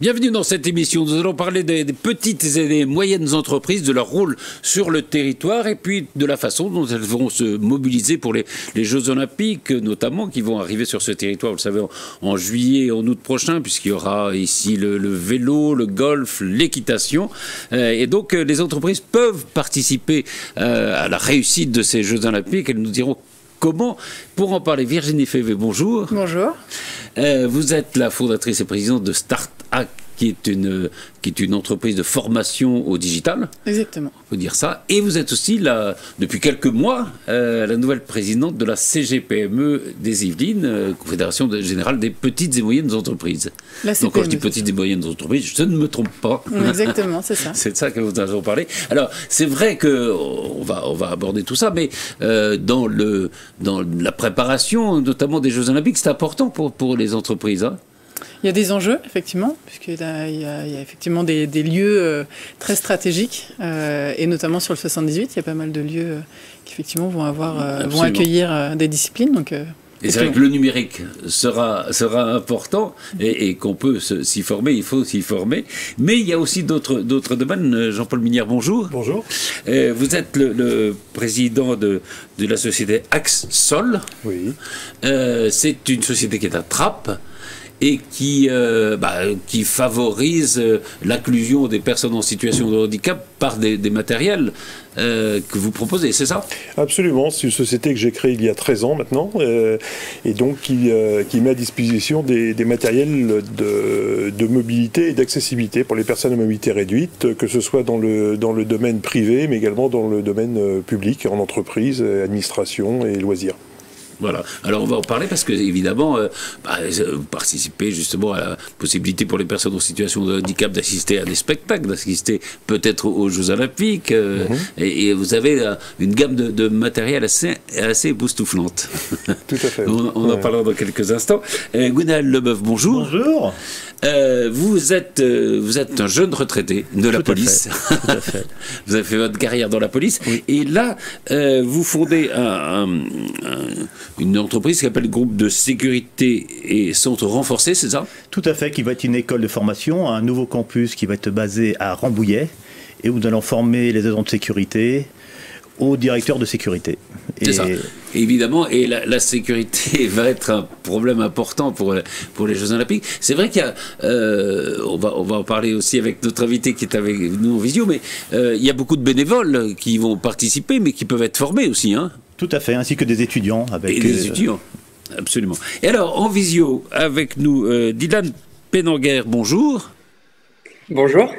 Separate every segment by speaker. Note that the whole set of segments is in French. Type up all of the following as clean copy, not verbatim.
Speaker 1: Bienvenue dans cette émission. Nous allons parler des petites et des moyennes entreprises, de leur rôle sur le territoire et puis de la façon dont elles vont se mobiliser pour les Jeux Olympiques, notamment, qui vont arriver sur ce territoire, vous le savez, en juillet et en août prochain, puisqu'il y aura ici le vélo, le golf, l'équitation. Et donc, les entreprises peuvent participer à la réussite de ces Jeux Olympiques. Elles nous diront comment. Pour en parler, Virginie Févé, bonjour.
Speaker 2: Bonjour.
Speaker 1: Vous êtes la fondatrice et présidente de StartHack, qui est une entreprise de formation au digital.
Speaker 2: Exactement.
Speaker 1: On peut dire ça. Et vous êtes aussi, depuis quelques mois, la nouvelle présidente de la CGPME des Yvelines, Confédération générale des petites et moyennes entreprises.
Speaker 2: La CPME,
Speaker 1: donc quand je dis petites et moyennes entreprises, je ne me trompe pas.
Speaker 2: Exactement, c'est ça.
Speaker 1: C'est de ça que vous allons parler. Alors, c'est vrai qu'on va aborder tout ça, mais dans la préparation, notamment des Jeux Olympiques, c'est important pour les entreprises, hein.
Speaker 2: Il y a des enjeux, effectivement, puisqu'il y a effectivement des lieux très stratégiques, et notamment sur le 78, il y a pas mal de lieux qui, effectivement, vont accueillir des disciplines. Donc,
Speaker 1: et c'est vrai que le numérique sera important et qu'on peut s'y former, il faut s'y former. Mais il y a aussi d'autres domaines. Jean-Paul Minière, bonjour.
Speaker 3: Bonjour.
Speaker 1: Vous êtes le président de la société Axsol.
Speaker 3: Oui.
Speaker 1: C'est une société qui est à Trappes et qui favorise l'inclusion des personnes en situation de handicap par des matériels que vous proposez, c'est ça?
Speaker 3: Absolument, c'est une société que j'ai créée il y a 13 ans maintenant, et donc qui met à disposition des matériels de mobilité et d'accessibilité pour les personnes à mobilité réduite, que ce soit dans le domaine privé, mais également dans le domaine public, en entreprise, administration et loisirs.
Speaker 1: Voilà. Alors on va en parler parce que évidemment, vous participez justement à la possibilité pour les personnes en situation de handicap d'assister à des spectacles, d'assister peut-être aux Jeux Olympiques, et vous avez une gamme de matériel assez époustouflante.
Speaker 3: Tout à fait.
Speaker 1: On en parlera dans quelques instants. Gwenaël Leboeuf, bonjour.
Speaker 4: Bonjour.
Speaker 1: Vous êtes un jeune retraité de la police.
Speaker 4: Tout à fait.
Speaker 1: Vous avez fait votre carrière dans la police.
Speaker 4: Oui.
Speaker 1: Et là, vous fondez une entreprise qui s'appelle Groupe de sécurité et centre renforcé, c'est ça?
Speaker 4: Tout à fait, qui va être une école de formation, un nouveau campus qui va être basé à Rambouillet, et où nous allons former les agents de sécurité aux directeurs de sécurité.
Speaker 1: C'est ça. Évidemment, et la sécurité va être un problème important pour les Jeux Olympiques. C'est vrai qu'il y a, on va en parler aussi avec notre invité qui est avec nous en visio, mais il y a beaucoup de bénévoles qui vont participer, mais qui peuvent être formés aussi, hein?
Speaker 4: Tout à fait, ainsi que des étudiants.
Speaker 1: Et des étudiants, absolument. Et alors, en visio, avec nous, Dylan Penanguer, bonjour.
Speaker 5: Bonjour.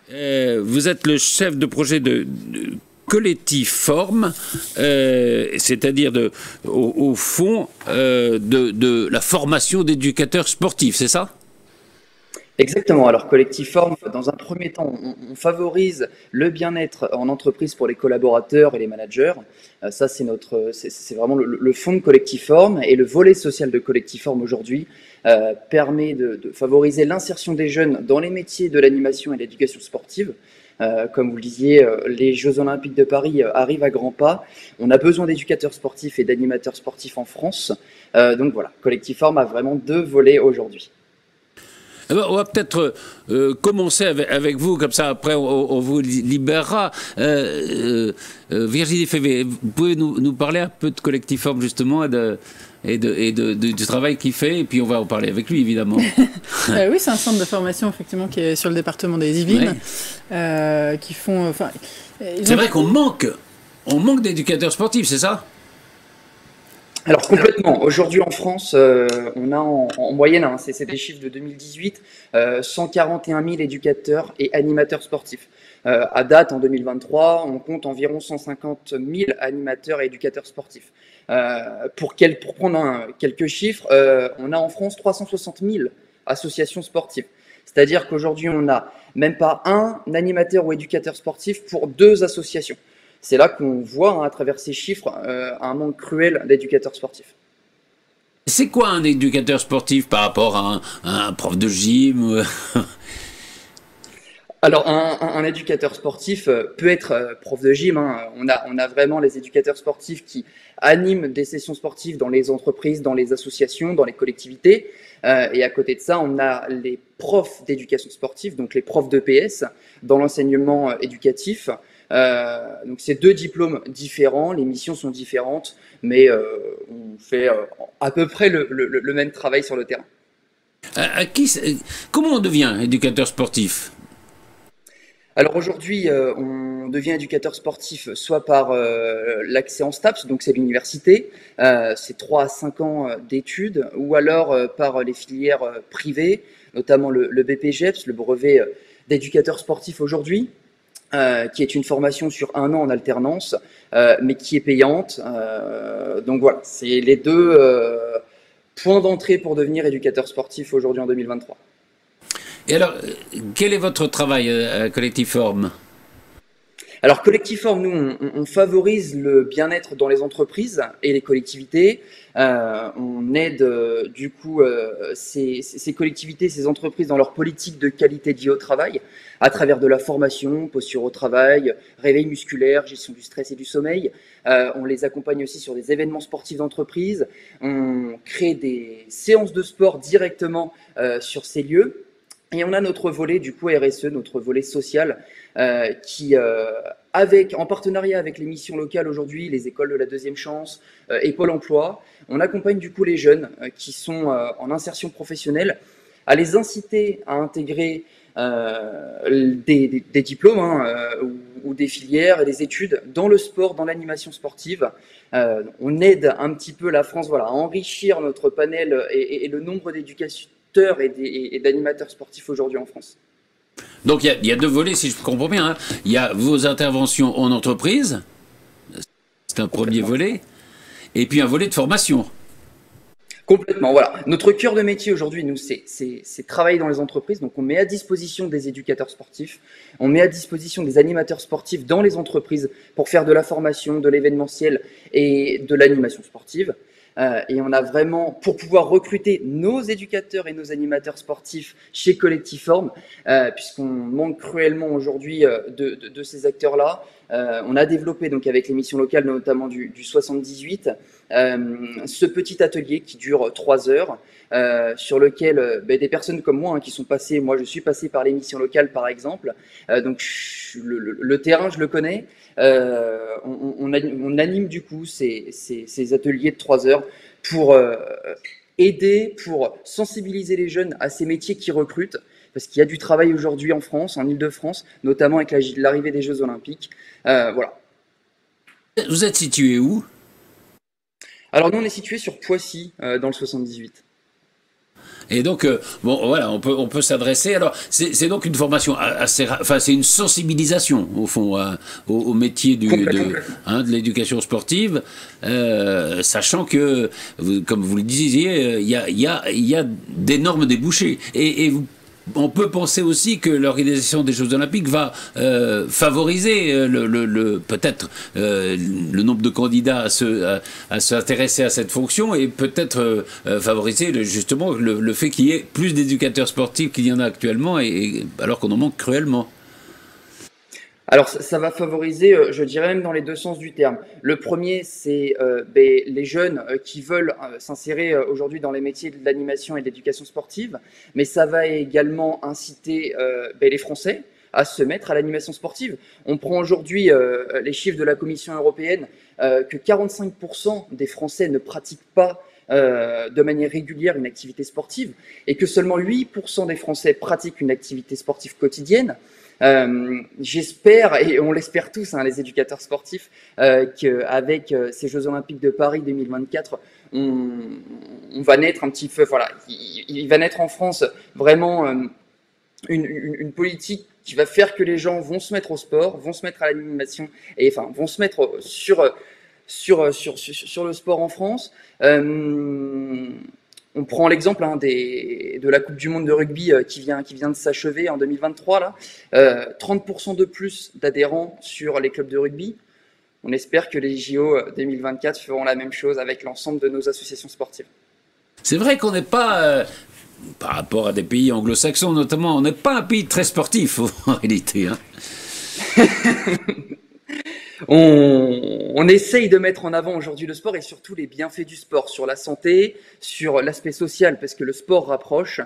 Speaker 1: Vous êtes le chef de projet de Collectiform, c'est-à-dire au fond de la formation d'éducateurs sportifs, c'est ça?
Speaker 5: Exactement. Alors, Collectiform, dans un premier temps, on favorise le bien-être en entreprise pour les collaborateurs et les managers. Ça, c'est vraiment le fond de Collectiform, et le volet social de Collectiform aujourd'hui permet de favoriser l'insertion des jeunes dans les métiers de l'animation et de l'éducation sportive. Comme vous le disiez, les Jeux Olympiques de Paris arrivent à grands pas. On a besoin d'éducateurs sportifs et d'animateurs sportifs en France. Donc voilà, Collectiform a vraiment deux volets aujourd'hui.
Speaker 1: On va peut-être commencer avec vous, comme ça après on vous libérera. Virginie Févé, vous pouvez nous parler un peu de Collectiform justement et du travail qu'il fait, et puis on va en parler avec lui évidemment.
Speaker 2: Oui, c'est un centre de formation effectivement qui est sur le département des Yvelines, qui font.
Speaker 1: C'est vrai qu'on manque d'éducateurs sportifs, c'est ça?
Speaker 5: Alors complètement. Aujourd'hui en France, on a en moyenne, c'est des chiffres de 2018, 141 000 éducateurs et animateurs sportifs. À date, en 2023, on compte environ 150 000 animateurs et éducateurs sportifs. Pour prendre quelques chiffres, on a en France 360 000 associations sportives. C'est-à-dire qu'aujourd'hui, on n'a même pas un animateur ou éducateur sportif pour 2 associations. C'est là qu'on voit, à travers ces chiffres, un manque cruel d'éducateurs sportifs.
Speaker 1: C'est quoi un éducateur sportif par rapport à un prof de gym?
Speaker 5: Alors, un éducateur sportif peut être prof de gym, hein. On a vraiment les éducateurs sportifs qui animent des sessions sportives dans les entreprises, dans les associations, dans les collectivités. Et à côté de ça, on a les profs d'éducation sportive, donc les profs d'EPS, dans l'enseignement éducatif. Donc, c'est deux diplômes différents, les missions sont différentes, mais on fait à peu près le même travail sur le terrain.
Speaker 1: Comment on devient éducateur sportif?
Speaker 5: Alors aujourd'hui, on devient éducateur sportif soit par l'accès en STAPS, donc c'est l'université, c'est 3 à 5 ans d'études, ou alors par les filières privées, notamment le BPGEPS, le brevet d'éducateur sportif aujourd'hui, qui est une formation sur 1 an en alternance, mais qui est payante. Donc voilà, c'est les deux points d'entrée pour devenir éducateur sportif aujourd'hui en 2023.
Speaker 1: Et alors, quel est votre travail à Collectiform?
Speaker 5: Alors Collectiform, nous, on favorise le bien-être dans les entreprises et les collectivités. On aide du coup ces collectivités, ces entreprises dans leur politique de qualité de vie au travail, à travers de la formation, posture au travail, réveil musculaire, gestion du stress et du sommeil. On les accompagne aussi sur des événements sportifs d'entreprise. On crée des séances de sport directement sur ces lieux. Et on a notre volet du coup RSE, notre volet social, qui, en partenariat avec les missions locales aujourd'hui, les écoles de la deuxième chance et Pôle emploi, on accompagne du coup les jeunes qui sont en insertion professionnelle, à les inciter à intégrer des diplômes ou des filières et des études dans le sport, dans l'animation sportive. On aide un petit peu la France, voilà, à enrichir notre panel et le nombre d'éducateurs et d'animateurs sportifs aujourd'hui en France.
Speaker 1: Donc il y a deux volets, si je comprends bien. Hein. Il y a vos interventions en entreprise, c'est un premier volet, et puis un volet de formation.
Speaker 5: Complètement, voilà. Notre cœur de métier aujourd'hui, nous, c'est travailler dans les entreprises. Donc, on met à disposition des éducateurs sportifs, on met à disposition des animateurs sportifs dans les entreprises pour faire de la formation, de l'événementiel et de l'animation sportive. Et on a vraiment, pour pouvoir recruter nos éducateurs et nos animateurs sportifs chez Collectiform, puisqu'on manque cruellement aujourd'hui de ces acteurs-là, on a développé donc avec les missions locales, notamment du 78, ce petit atelier qui dure 3 heures, sur lequel des personnes comme moi qui sont passées, moi je suis passé par les missions locales par exemple, donc le terrain je le connais. On anime du coup ces ateliers de 3 heures pour aider, pour sensibiliser les jeunes à ces métiers qui recrutent, parce qu'il y a du travail aujourd'hui en France, en Île-de-France, notamment avec l'arrivée des Jeux Olympiques. Voilà.
Speaker 1: Vous êtes situé où?
Speaker 5: Alors nous on est situé sur Poissy, dans le 78.
Speaker 1: Et donc, bon, voilà, on peut s'adresser. Alors, c'est donc une formation assez, enfin, c'est une sensibilisation au fond au métier de l'éducation sportive, sachant que, comme vous le disiez, il y a d'énormes débouchés. Et on peut penser aussi que l'organisation des Jeux Olympiques va favoriser peut-être le nombre de candidats à s'intéresser à cette fonction et peut-être favoriser justement le fait qu'il y ait plus d'éducateurs sportifs qu'il y en a actuellement, alors qu'on en manque cruellement.
Speaker 5: Alors ça va favoriser, je dirais même dans les deux sens du terme. Le premier, c'est les jeunes qui veulent s'insérer aujourd'hui dans les métiers de l'animation et de l'éducation sportive, mais ça va également inciter les Français à se mettre à l'animation sportive. On prend aujourd'hui les chiffres de la Commission européenne, que 45% des Français ne pratiquent pas de manière régulière une activité sportive, et que seulement 8% des Français pratiquent une activité sportive quotidienne. J'espère, et on l'espère tous, les éducateurs sportifs, qu'avec ces Jeux Olympiques de Paris 2024, on va naître un petit peu, voilà, il va naître en France vraiment une politique qui va faire que les gens vont se mettre au sport, vont se mettre à l'animation, et enfin vont se mettre sur le sport en France. On prend l'exemple de la Coupe du Monde de rugby qui vient de s'achever en 2023. Là. 30% de plus d'adhérents sur les clubs de rugby. On espère que les JO 2024 feront la même chose avec l'ensemble de nos associations sportives.
Speaker 1: C'est vrai qu'on n'est pas... par rapport à des pays anglo-saxons notamment. On n'est pas un pays très sportif en réalité. Hein.
Speaker 5: On essaye de mettre en avant aujourd'hui le sport et surtout les bienfaits du sport sur la santé, sur l'aspect social, parce que le sport rapproche.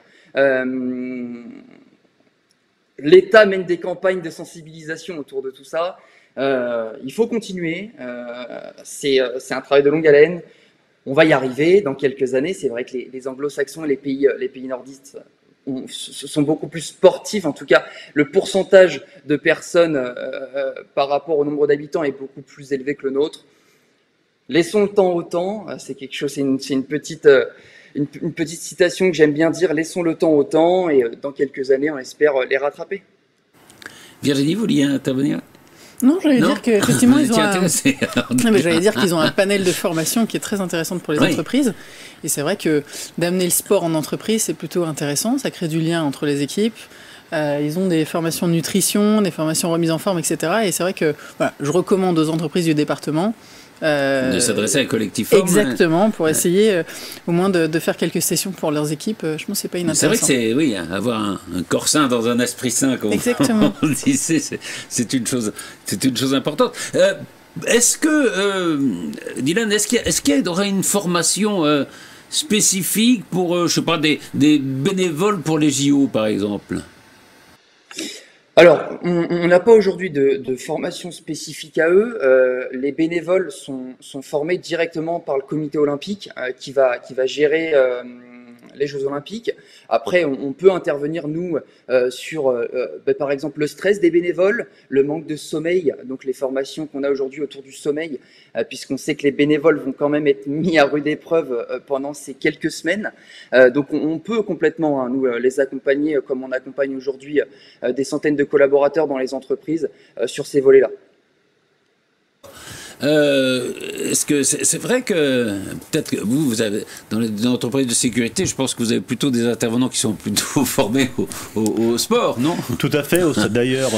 Speaker 5: L'État mène des campagnes de sensibilisation autour de tout ça. Il faut continuer. C'est un travail de longue haleine. On va y arriver dans quelques années. C'est vrai que les anglo-saxons et les pays nordistes sont beaucoup plus sportifs. En tout cas, le pourcentage de personnes par rapport au nombre d'habitants est beaucoup plus élevé que le nôtre. Laissons le temps au temps. C'est quelque chose. C'est une petite citation que j'aime bien dire. Laissons le temps au temps et dans quelques années, on espère les rattraper.
Speaker 1: Virginie, vous vouliez intervenir ?
Speaker 2: Non, j'allais dire qu'effectivement,
Speaker 1: j'allais
Speaker 2: dire qu'ils ont un panel de formation qui est très intéressant pour les entreprises. Et c'est vrai que d'amener le sport en entreprise, c'est plutôt intéressant. Ça crée du lien entre les équipes. Ils ont des formations de nutrition, des formations remise en forme, etc. Et c'est vrai que je recommande aux entreprises du département
Speaker 1: de s'adresser à un collectif forme.
Speaker 2: Exactement, pour essayer au moins de faire quelques sessions pour leurs équipes. Je pense que c'est pas inintéressant.
Speaker 1: C'est vrai que avoir un corps sain dans un esprit sain, comme
Speaker 2: exactement.
Speaker 1: On dit, c'est une chose importante. Est-ce que, Dylan, est-ce qu'il y aurait une formation spécifique pour, je sais pas, des bénévoles pour les JO, par exemple ?
Speaker 5: Alors, on n'a pas aujourd'hui de formation spécifique à eux. Les bénévoles sont formés directement par le comité olympique qui va gérer les Jeux Olympiques. Après, on peut intervenir, nous, sur, par exemple, le stress des bénévoles, le manque de sommeil, donc les formations qu'on a aujourd'hui autour du sommeil, puisqu'on sait que les bénévoles vont quand même être mis à rude épreuve pendant ces quelques semaines. Donc, on peut complètement, nous, les accompagner, comme on accompagne aujourd'hui des centaines de collaborateurs dans les entreprises sur ces volets-là.
Speaker 1: Est-ce que c'est vrai que peut-être que vous avez dans les entreprises de sécurité, je pense que vous avez plutôt des intervenants qui sont plutôt formés au sport, non ?
Speaker 4: Tout à fait. D'ailleurs,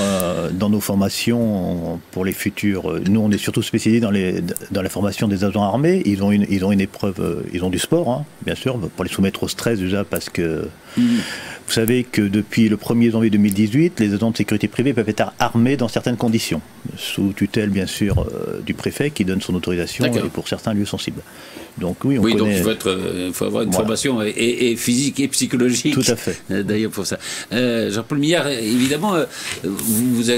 Speaker 4: dans nos formations pour les futurs, nous on est surtout spécialisés dans la formation des agents armés. Ils ont une épreuve, ils ont du sport, hein, bien sûr, pour les soumettre au stress déjà parce que. Vous savez que depuis le 1er janvier 2018, les agents de sécurité privée peuvent être armés dans certaines conditions, sous tutelle bien sûr du préfet qui donne son autorisation et pour certains lieux sensibles. Donc oui, on connaît...
Speaker 1: donc il faut avoir une formation et physique et psychologique.
Speaker 4: Tout à fait.
Speaker 1: D'ailleurs pour ça. Jean-Paul Millard, évidemment, vous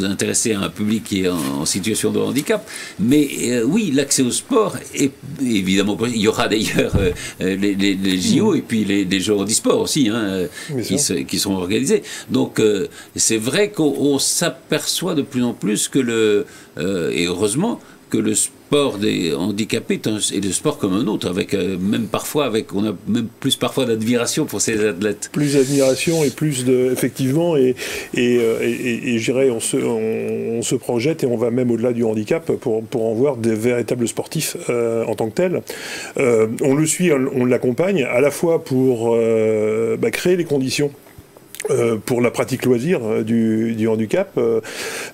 Speaker 1: intéressez à un public qui est en situation de handicap, mais oui, l'accès au sport, et évidemment, il y aura d'ailleurs les JO et puis les Jeux handisport aussi, hein, qui sont organisés. Donc c'est vrai qu'on s'aperçoit de plus en plus que et heureusement, que le sport des handicapés est le sport comme un autre, avec on a même plus parfois d'admiration pour ces athlètes.
Speaker 3: Plus d'admiration et plus effectivement, et je dirais, on se projette et on va même au-delà du handicap pour en voir des véritables sportifs en tant que tels. On le suit, on l'accompagne à la fois pour créer les conditions pour la pratique loisir du handicap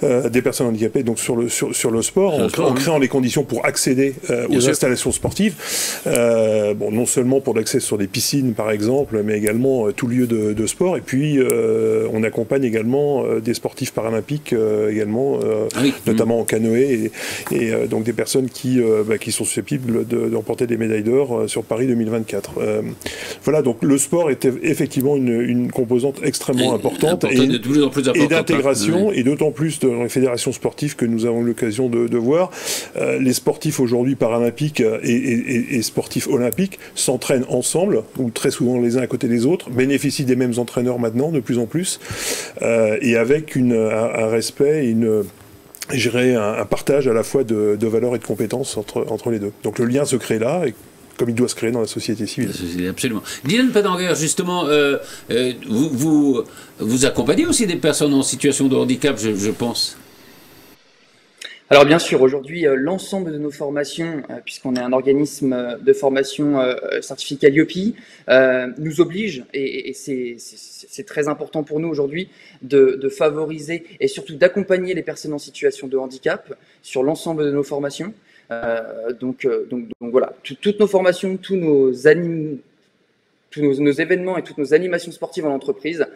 Speaker 3: des personnes handicapées, donc sur le sport, en créant les conditions pour accéder aux installations sportives, non seulement pour l'accès sur des piscines par exemple, mais également tout lieu de sport, et puis on accompagne également des sportifs paralympiques également, notamment en canoë, et donc des personnes qui sont susceptibles d'emporter des médailles d'or sur Paris 2024. Voilà, donc le sport était effectivement une composante extrêmement importante
Speaker 1: de plus en plus importante,
Speaker 3: et d'intégration, et d'autant plus dans les fédérations sportives que nous avons l'occasion de voir. Les sportifs aujourd'hui paralympiques et sportifs olympiques s'entraînent ensemble, ou très souvent les uns à côté des autres, bénéficient des mêmes entraîneurs maintenant, de plus en plus, et avec un respect et je dirais un partage à la fois de valeurs et de compétences entre les deux. Donc le lien se crée là, comme il doit se créer dans la société civile.
Speaker 1: Absolument. Dylan Pedanger, justement, vous accompagnez aussi des personnes en situation de handicap, je pense.
Speaker 5: Alors bien sûr, aujourd'hui, l'ensemble de nos formations, puisqu'on est un organisme de formation certifié Calliope, nous oblige, et c'est très important pour nous aujourd'hui, de favoriser et surtout d'accompagner les personnes en situation de handicap sur l'ensemble de nos formations. Donc voilà, toutes nos formations, tous nos événements et toutes nos animations sportives en entreprise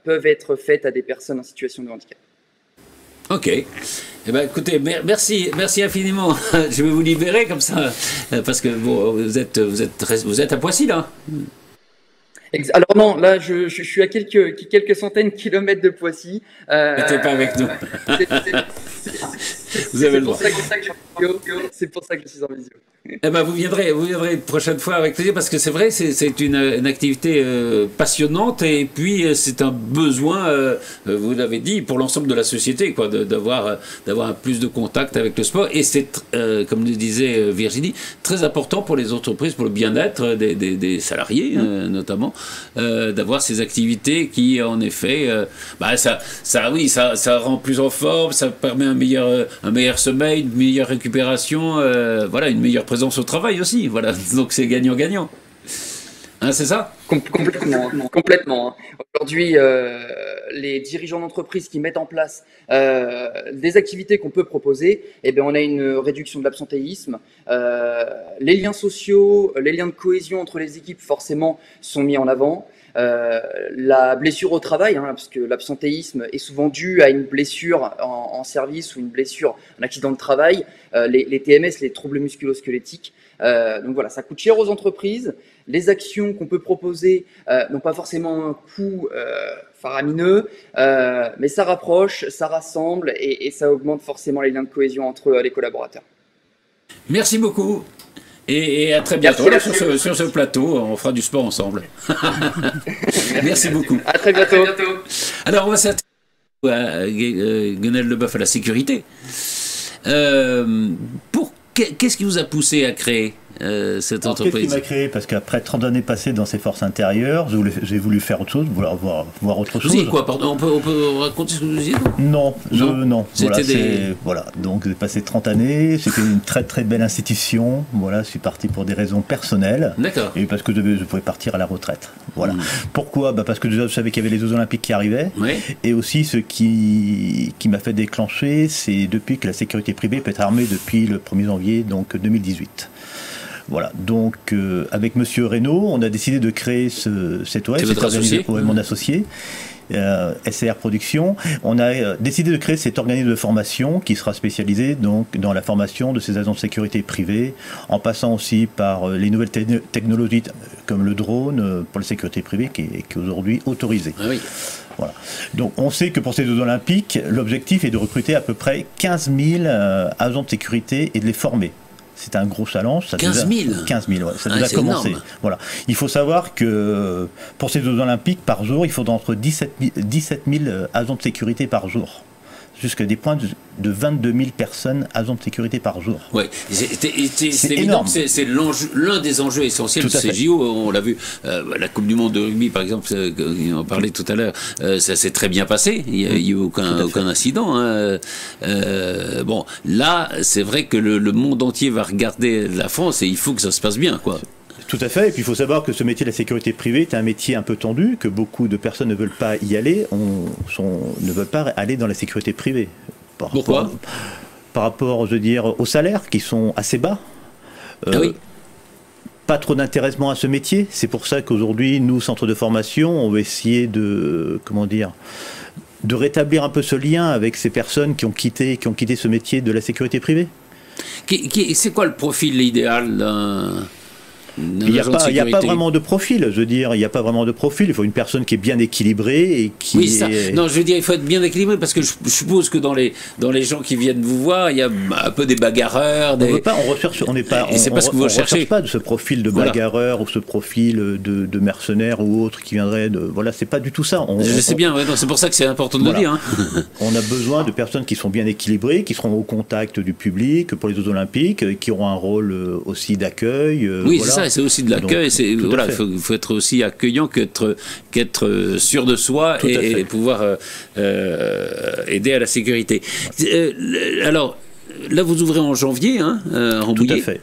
Speaker 5: peuvent être faites à des personnes en situation de handicap.
Speaker 1: Ok. Eh ben, écoutez, merci infiniment. Je vais vous libérer comme ça, parce que bon, vous êtes à Poissy là.
Speaker 5: Alors non, là je suis à quelques centaines de kilomètres de Poissy.
Speaker 1: T'es pas avec nous. Vous avez le droit.
Speaker 5: C'est pour ça que je suis en visio.
Speaker 1: Eh ben, vous viendrez une prochaine fois avec plaisir, parce que c'est vrai, c'est une activité passionnante, et puis c'est un besoin, vous l'avez dit, pour l'ensemble de la société, quoi, d'avoir plus de contact avec le sport, et c'est, comme le disait Virginie, très important pour les entreprises, pour le bien-être des salariés notamment, d'avoir ces activités qui, en effet, ça rend plus en forme, ça permet un meilleur sommeil, une meilleure récupération, voilà, une meilleure présence au travail aussi, voilà. Donc c'est gagnant-gagnant. Hein, c'est ça ?
Speaker 5: Complètement. Aujourd'hui, les dirigeants d'entreprise qui mettent en place des activités qu'on peut proposer, eh bien, on a une réduction de l'absentéisme. Les liens sociaux, les liens de cohésion entre les équipes, forcément, sont mis en avant. La blessure au travail, parce que l'absentéisme est souvent dû à une blessure en service ou une blessure, un accident de travail, les TMS, les troubles musculo-squelettiques. Donc voilà, ça coûte cher aux entreprises. Les actions qu'on peut proposer n'ont pas forcément un coût faramineux, mais ça rapproche, ça rassemble et ça augmente forcément les liens de cohésion entre les collaborateurs.
Speaker 1: Merci beaucoup. Et à très bientôt sur ce plateau. On fera du sport ensemble. Merci beaucoup.
Speaker 5: À très bientôt.
Speaker 1: Alors, on va s'intéresser à Guenel Leboeuf, à la sécurité. Qu'est-ce qui vous a poussé à créer cette entreprise?
Speaker 4: Qu'est-ce qui m'a créé? Parce qu'après 30 années passées dans ces forces intérieures, j'ai voulu faire autre chose, voir autre chose.
Speaker 1: Vous disiez quoi, pardon? On peut raconter ce que vous disiez?
Speaker 4: Non.
Speaker 1: C'était
Speaker 4: voilà, donc j'ai passé 30 années, c'était une très très belle institution, voilà, je suis parti pour des raisons personnelles.
Speaker 1: D'accord.
Speaker 4: Et parce que je pouvais partir à la retraite. Voilà. Pourquoi? Parce que déjà je savais qu'il y avait les Jeux Olympiques qui arrivaient,
Speaker 1: oui. Et
Speaker 4: aussi ce qui m'a fait déclencher, c'est depuis que la sécurité privée peut être armée depuis le 1er janvier donc 2018. Voilà, donc avec Monsieur Reynaud, on a décidé de créer cet OS, mon associé, SCR Production. On a décidé de créer cet organisme de formation qui sera spécialisé donc dans la formation de ces agents de sécurité privés, en passant aussi par les nouvelles technologies comme le drone pour la sécurité privée qui est aujourd'hui autorisé.
Speaker 1: Ah oui.
Speaker 4: Voilà. Donc on sait que pour ces Jeux Olympiques, l'objectif est de recruter à peu près 15 000 agents de sécurité et de les former. C'est un gros challenge.
Speaker 1: 15 000
Speaker 4: 15 000, ouais, ça a déjà commencé. Voilà. Il faut savoir que pour ces Jeux Olympiques, par jour, il faudra entre 17 000 agents de sécurité par jour. Jusqu'à des points de 22 000 personnes agents de sécurité par jour.
Speaker 1: Oui, c'est énorme. C'est l'un des enjeux essentiels de ces JO. On l'a vu, la Coupe du Monde de rugby, par exemple, on en parlait tout à l'heure, ça s'est très bien passé. Il n'y a eu aucun incident. Bon, là, c'est vrai que le monde entier va regarder la France et il faut que ça se passe bien, quoi.
Speaker 4: Tout à fait, et puis il faut savoir que ce métier de la sécurité privée est un métier un peu tendu, que beaucoup de personnes ne veulent pas y aller, ne veulent pas aller dans la sécurité privée.
Speaker 1: Pourquoi ?
Speaker 4: Par rapport, je veux dire, aux salaires qui sont assez bas.
Speaker 1: Oui.
Speaker 4: Pas trop d'intéressement à ce métier, c'est pour ça qu'aujourd'hui, nous, centre de formation, on va essayer de rétablir un peu ce lien avec ces personnes qui ont quitté ce métier de la sécurité privée.
Speaker 1: C'est quoi le profil idéal
Speaker 4: Il n'y a pas vraiment de profil, je veux dire, il n'y a pas vraiment de profil. Il faut une personne qui est bien équilibrée et qui.
Speaker 1: Oui, ça. Non, je veux dire, il faut être bien équilibré parce que je suppose que dans les gens qui viennent vous voir, il y a un peu des bagarreurs.
Speaker 4: On recherche, on n'est pas.
Speaker 1: Et c'est pas ce que vous recherchez.
Speaker 4: On recherche pas de ce profil de bagarreur ou ce profil de mercenaire ou autre qui viendrait de. Voilà, c'est pas du tout ça.
Speaker 1: Je sais bien, ouais, c'est pour ça que c'est important de le dire. Hein.
Speaker 4: On a besoin de personnes qui sont bien équilibrées, qui seront au contact du public pour les Jeux Olympiques, qui auront un rôle aussi d'accueil.
Speaker 1: Oui, voilà. C'est ça. C'est aussi de l'accueil. Voilà, il faut être aussi accueillant qu'être sûr de soi et pouvoir aider à la sécurité. Alors, là, vous ouvrez en janvier, hein,
Speaker 4: Tout à fait.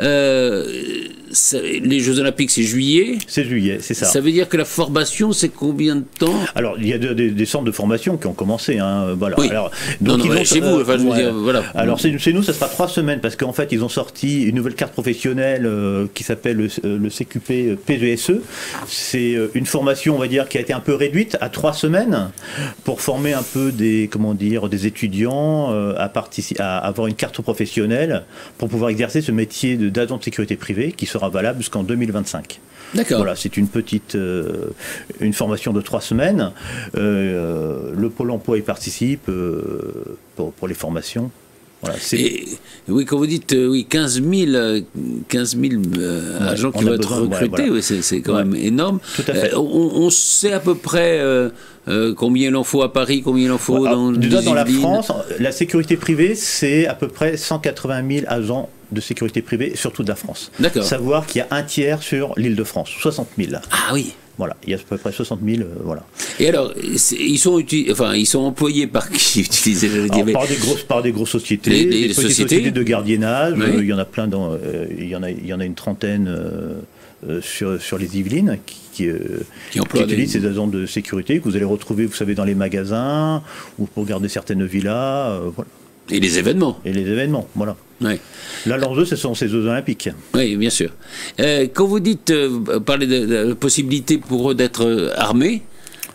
Speaker 1: les Jeux Olympiques, c'est juillet.
Speaker 4: C'est juillet, c'est ça.
Speaker 1: Ça veut dire que la formation, c'est combien de temps?
Speaker 4: Alors, il y a des centres de formation qui ont commencé. Hein, voilà.
Speaker 1: Oui.
Speaker 4: Alors,
Speaker 1: donc ils vont chez vous, enfin, je veux dire, voilà.
Speaker 4: Alors, chez nous, ça sera 3 semaines, parce qu'en fait, ils ont sorti une nouvelle carte professionnelle qui s'appelle le CQP PGSE. C'est une formation, on va dire, qui a été un peu réduite à 3 semaines pour former un peu des étudiants à avoir une carte professionnelle pour pouvoir exercer ce métier d'agent de sécurité privée qui sera valable jusqu'en 2025.
Speaker 1: D'accord.
Speaker 4: Voilà, c'est une formation de 3 semaines. Le Pôle emploi y participe pour les formations. Voilà,
Speaker 1: oui, quand vous dites 15 000 agents qui vont être recrutés, ouais, c'est quand même énorme.
Speaker 4: Tout à fait.
Speaker 1: On sait à peu près combien il en faut à Paris, combien il en faut dans
Speaker 4: la France. La sécurité privée, c'est à peu près 180 000 agents de sécurité privée sur toute la France.
Speaker 1: D'accord.
Speaker 4: Savoir qu'il y a un tiers sur l'Île-de-France, 60 000.
Speaker 1: Ah oui.
Speaker 4: Voilà, il y a à peu près 60 000, voilà.
Speaker 1: Et alors, ils sont employés par qui utilisés,
Speaker 4: par des grosses sociétés, des petites sociétés de gardiennage. Oui. Il y en a plein, il y en a une trentaine sur les Yvelines qui utilisent ces agents de sécurité que vous allez retrouver, vous savez, dans les magasins ou pour garder certaines villas. Voilà.
Speaker 1: Et les événements.
Speaker 4: Voilà.
Speaker 1: Oui.
Speaker 4: Là, l'enjeu, ce sont ces Jeux Olympiques.
Speaker 1: Oui, bien sûr. Quand vous dites, parlez de la possibilité pour eux d'être armés,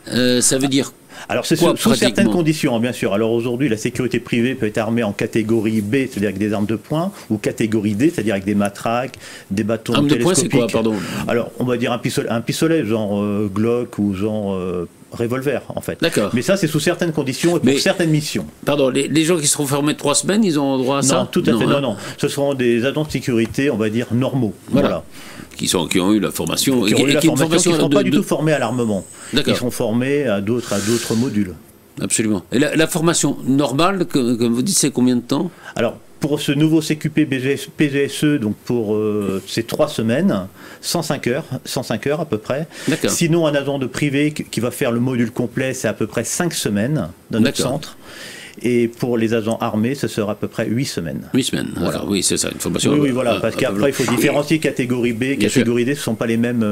Speaker 1: ça veut dire
Speaker 4: alors c'est sous certaines conditions, bien sûr. Alors aujourd'hui, la sécurité privée peut être armée en catégorie B, c'est-à-dire avec des armes de poing, ou catégorie D, c'est-à-dire avec des matraques, des bâtons télescopiques.
Speaker 1: Armes de poing, c'est quoi, pardon?
Speaker 4: Alors, on va dire un pistolet genre Glock ou genre revolver, en fait.
Speaker 1: D'accord.
Speaker 4: Mais ça, c'est sous certaines conditions et pour certaines missions.
Speaker 1: Pardon, les gens qui seront formés 3 semaines, ils ont droit à ça?
Speaker 4: Non, tout à fait, non. Ce seront des agents de sécurité, on va dire, normaux. Voilà.
Speaker 1: Qui ont eu la formation.
Speaker 4: Qui ne seront pas du tout formés à l'armement. Ils seront formés à d'autres modules.
Speaker 1: Absolument. Et la formation normale, comme vous dites, c'est combien de temps?
Speaker 4: Alors, pour ce nouveau CQP PGSE, donc pour ces 3 semaines, 105 heures à peu près. Sinon, un agent de privé qui va faire le module complet, c'est à peu près 5 semaines dans notre centre. Et pour les agents armés, ce sera à peu près 8 semaines.
Speaker 1: 8 semaines, voilà. Oui, c'est ça, une formation.
Speaker 4: Oui, voilà, parce qu'après, il faut différencier catégorie B, catégorie D, ce ne sont pas les mêmes.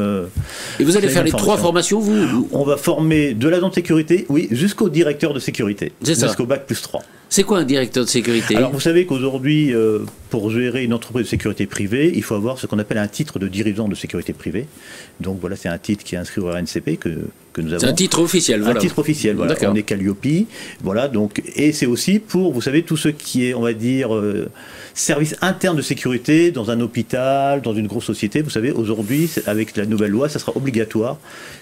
Speaker 1: Et vous allez faire les 3 formations, vous?
Speaker 4: On va former de l'agent de sécurité, oui, jusqu'au directeur de sécurité.
Speaker 1: C'est ça.
Speaker 4: Jusqu'au bac plus 3.
Speaker 1: C'est quoi un directeur de sécurité?
Speaker 4: Alors, vous savez qu'aujourd'hui, pour gérer une entreprise de sécurité privée, il faut avoir ce qu'on appelle un titre de dirigeant de sécurité privée. Donc voilà, c'est un titre qui est inscrit au RNCP que nous avons.
Speaker 1: C'est un titre officiel, voilà.
Speaker 4: Un titre officiel, voilà. On est Calliope, voilà. Donc, et c'est aussi pour, vous savez, tout ce qui est, on va dire, service interne de sécurité dans un hôpital, dans une grosse société. Vous savez, aujourd'hui, avec la nouvelle loi, ça sera obligatoire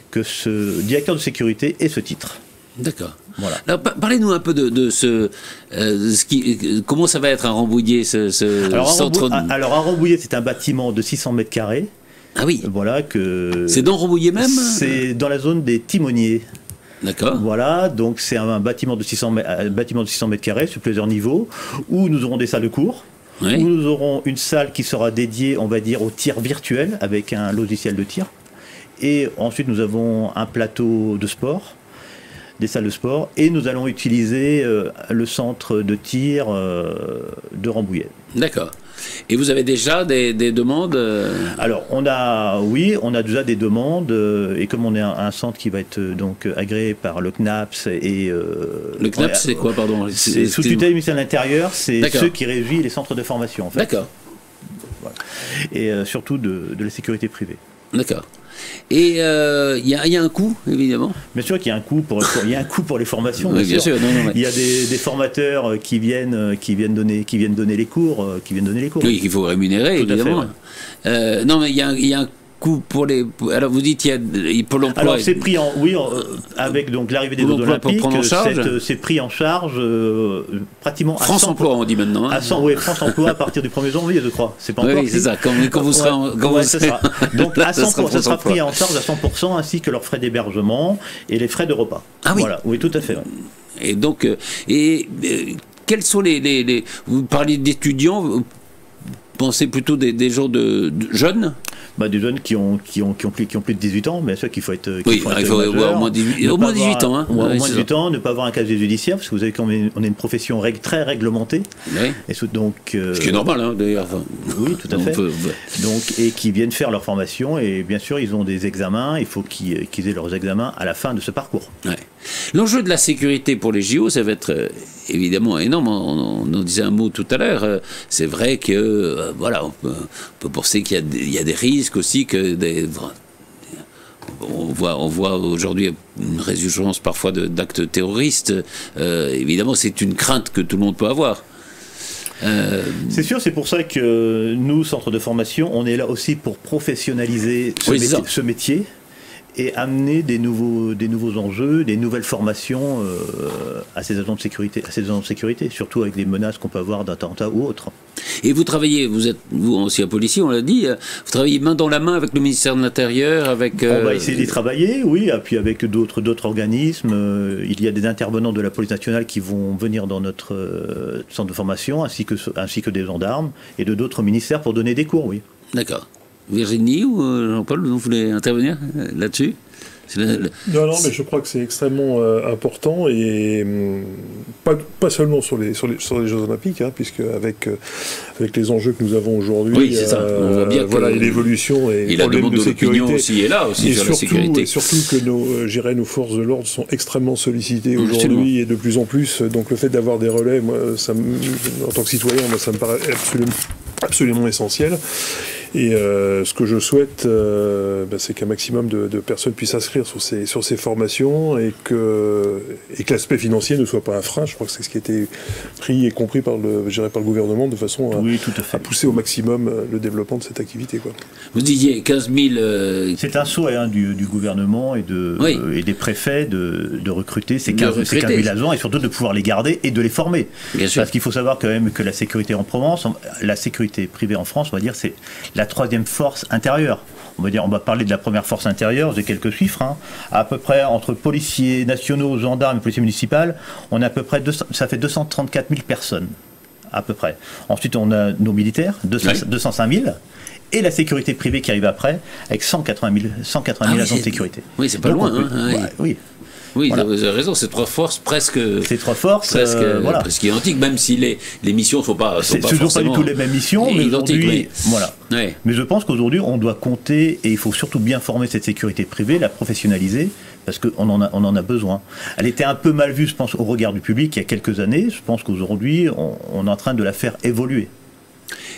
Speaker 4: que ce directeur de sécurité ait ce titre.
Speaker 1: D'accord.
Speaker 4: Voilà.
Speaker 1: Alors, parlez-nous un peu de comment ça va être à Rambouillet, centre.
Speaker 4: Alors, à Rambouillet, c'est un bâtiment de 600 mètres carrés.
Speaker 1: Ah oui.
Speaker 4: Voilà
Speaker 1: c'est dans Rambouillet même?
Speaker 4: C'est dans la zone des timoniers.
Speaker 1: D'accord.
Speaker 4: Voilà, donc c'est un bâtiment de 600 mètres carrés sur plusieurs niveaux, où nous aurons des salles de cours, où nous aurons une salle qui sera dédiée, on va dire, au tir virtuel, avec un logiciel de tir. Et ensuite, nous avons un plateau de sport, des salles de sport, et nous allons utiliser le centre de tir de Rambouillet. D'accord.
Speaker 1: Et vous avez déjà des demandes?
Speaker 4: Alors, on a déjà des demandes, et comme on est un centre qui va être donc agréé par le CNAPS et...
Speaker 1: le CNAPS, c'est quoi, pardon?
Speaker 4: C'est sous tutelle du ministère de l'Intérieur, c'est ceux qui régissent les centres de formation, en fait.
Speaker 1: D'accord.
Speaker 4: Voilà. Et surtout de la sécurité privée.
Speaker 1: D'accord. Et il y a un coût, évidemment.
Speaker 4: Bien sûr qu'il y a un coût pour les formations.
Speaker 1: Oui, bien sûr. Non.
Speaker 4: Il y a des formateurs qui viennent donner les cours.
Speaker 1: Oui, qu'il faut rémunérer,
Speaker 4: tout
Speaker 1: évidemment.
Speaker 4: À fait, ouais.
Speaker 1: Non, mais il y a un coût pour les. Alors vous dites il y a Pôle emploi.
Speaker 4: Alors c'est pris avec donc l'arrivée des Jeux Olympiques, c'est pris en charge pratiquement à
Speaker 1: France Emploi, on dit maintenant.
Speaker 4: À 100, oui, France Emploi à partir du 1er janvier, je crois. C'est pas encore.
Speaker 1: Oui, c'est ça. Quand vous serez
Speaker 4: c'est ça. Donc à 100%, ça sera pris en charge à 100%, ainsi que leurs frais d'hébergement et les frais de repas.
Speaker 1: Ah oui.
Speaker 4: Voilà. Oui, tout à fait. Ouais.
Speaker 1: Et donc quels sont les vous parlez d'étudiants. pensez plutôt des gens de jeunes?
Speaker 4: Des jeunes qui ont plus de 18 ans, bien sûr qu'il faut être.
Speaker 1: Oui, il faut avoir au moins 18 ans. Hein.
Speaker 4: Au moins 18 ans, ne pas avoir un casier judiciaire, parce que vous savez qu'on est une profession très réglementée.
Speaker 1: Oui.
Speaker 4: Et donc,
Speaker 1: ce qui est normal, hein, d'ailleurs. Enfin,
Speaker 4: oui, tout à fait. Donc, et qui viennent faire leur formation, et bien sûr, ils ont des examens, il faut qu'ils aient leurs examens à la fin de ce parcours.
Speaker 1: Ouais. L'enjeu de la sécurité pour les JO, ça va être évidemment énorme. On en disait un mot tout à l'heure. C'est vrai que, voilà, on peut penser qu'il y a des risques aussi, que on voit aujourd'hui une résurgence parfois d'actes terroristes. Évidemment, c'est une crainte que tout le monde peut avoir.
Speaker 4: C'est sûr, c'est pour ça que nous, centre de formation, on est là aussi pour professionnaliser ce métier et amener des nouveaux enjeux, des nouvelles formations à ces agents de sécurité, surtout avec des menaces qu'on peut avoir d'attentats ou autres.
Speaker 1: Et vous travaillez, vous êtes ancien policier, on l'a dit, vous travaillez main dans la main avec le ministère de l'Intérieur, avec...
Speaker 4: On va essayer d'y travailler, oui, et puis avec d'autres organismes. Il y a des intervenants de la police nationale qui vont venir dans notre centre de formation, ainsi que des gendarmes et de d'autres ministères pour donner des cours, oui.
Speaker 1: D'accord. Virginie ou Jean-Paul, vous voulez intervenir là-dessus?
Speaker 3: Non, mais je crois que c'est extrêmement important, et pas seulement sur les Jeux Olympiques, hein, puisque avec les enjeux que nous avons aujourd'hui,
Speaker 1: oui, c'est ça. On voit bien
Speaker 3: voilà, l'évolution et les problèmes de sécurité
Speaker 1: aussi est là aussi, sur la sécurité.
Speaker 3: Et surtout que nos forces de l'ordre sont extrêmement sollicitées aujourd'hui, et de plus en plus. Donc le fait d'avoir des relais, moi, en tant que citoyen, moi, ça me paraît absolument essentiel. Et ce que je souhaite, c'est qu'un maximum de personnes puissent s'inscrire sur ces formations, et que l'aspect financier ne soit pas un frein. Je crois que c'est ce qui a été pris et compris par le gouvernement, de façon à pousser au maximum le développement de cette activité, quoi.
Speaker 1: Vous disiez 15 000...
Speaker 4: C'est un souhait du gouvernement et des préfets de recruter ces 15 000 agents, et surtout de pouvoir les garder et de les former.
Speaker 1: Bien sûr.
Speaker 4: Parce qu'il faut savoir quand même que la sécurité en Provence, la sécurité privée en France, on va dire, c'est la troisième force intérieure. On va parler de la première force intérieure, j'ai quelques chiffres. Hein. À peu près entre policiers nationaux, gendarmes et policiers municipaux, on a à peu près ça fait 234 000 personnes, à peu près. Ensuite, on a nos militaires, 205 000. Et la sécurité privée qui arrive après, avec 180 000 agents de sécurité.
Speaker 1: Oui, c'est pas loin.
Speaker 4: Oui.
Speaker 1: Oui,
Speaker 4: voilà.
Speaker 1: Vous avez raison, c'est trois forces presque presque identiques, même si les missions ne sont pas
Speaker 4: toujours pas du tout les mêmes missions, mais aujourd'hui, voilà.
Speaker 1: Ouais.
Speaker 4: Mais je pense qu'aujourd'hui, on doit compter, et il faut surtout bien former cette sécurité privée, la professionnaliser, parce qu'on en a besoin. Elle était un peu mal vue, je pense, au regard du public il y a quelques années. Je pense qu'aujourd'hui, on est en train de la faire évoluer.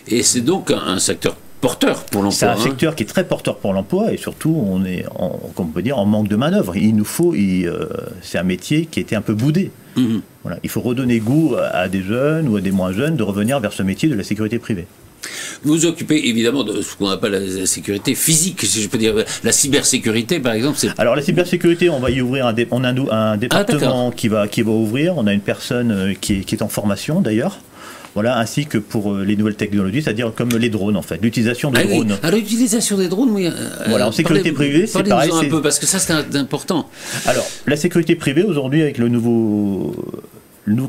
Speaker 4: Et
Speaker 1: c'est donc un secteur porteur pour l'emploi.
Speaker 4: C'est un secteur qui est très porteur pour l'emploi, et surtout on est en manque de main-d'œuvre. C'est un métier qui a été un peu boudé. Voilà. Il faut redonner goût à des jeunes ou à des moins jeunes de revenir vers ce métier de la sécurité privée.
Speaker 1: Vous vous occupez évidemment de ce qu'on appelle la sécurité physique, si je peux dire. La cybersécurité, par exemple, Alors
Speaker 4: la cybersécurité, on va y ouvrir on a un département qui va ouvrir. On a une personne qui est en formation d'ailleurs. Voilà, ainsi que pour les nouvelles technologies, c'est-à-dire comme les drones, en fait, l'utilisation des drones.
Speaker 1: Alors l'utilisation des drones, oui.
Speaker 4: Voilà, en sécurité privée, c'est pareil.
Speaker 1: Un peu, parce que ça, c'est important.
Speaker 4: Alors, la sécurité privée, aujourd'hui, avec le nouveau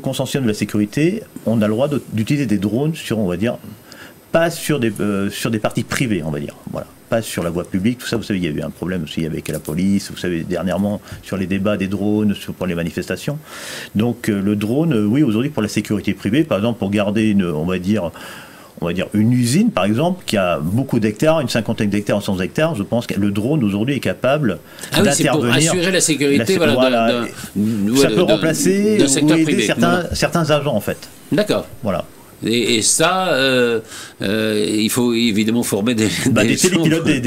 Speaker 4: consortium de la sécurité, on a le droit d'utiliser des drones sur, on va dire, pas sur des parties privées, on va dire. Voilà. Pas sur la voie publique, tout ça, vous savez, il y a eu un problème aussi avec la police, vous savez, dernièrement, sur les débats des drones, pour les manifestations. Donc, le drone, oui, aujourd'hui, pour la sécurité privée, par exemple, pour garder on va dire, une usine, par exemple, qui a beaucoup d'hectares, une cinquantaine d'hectares, 100 hectares, je pense que le drone, aujourd'hui, est capable d'intervenir.
Speaker 1: C'est pour assurer la sécurité,
Speaker 4: ça peut remplacer ou aider certains agents, en fait.
Speaker 1: D'accord.
Speaker 4: Voilà.
Speaker 1: Et ça, il faut évidemment former des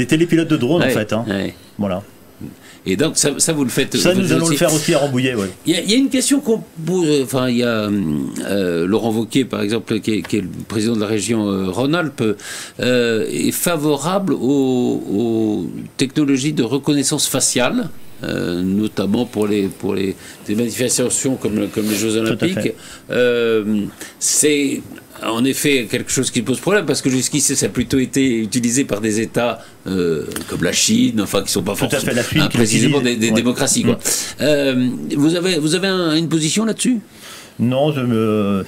Speaker 4: télépilotes de drones, en fait. Hein. Ouais. Voilà.
Speaker 1: Et donc, ça vous le faites.
Speaker 4: Ça, nous allons le faire aussi à Rambouillet, oui.
Speaker 1: Il y a une question qu'on pose. Enfin, il y a Laurent Wauquiez, par exemple, qui est le président de la région Rhône-Alpes, est favorable aux technologies de reconnaissance faciale. Notamment pour des manifestations comme les Jeux Olympiques. C'est en effet quelque chose qui pose problème, parce que jusqu'ici ça a plutôt été utilisé par des États comme la Chine, enfin qui ne sont pas forcément précisément des démocraties, quoi. Vous avez une position là-dessus ?
Speaker 4: Non,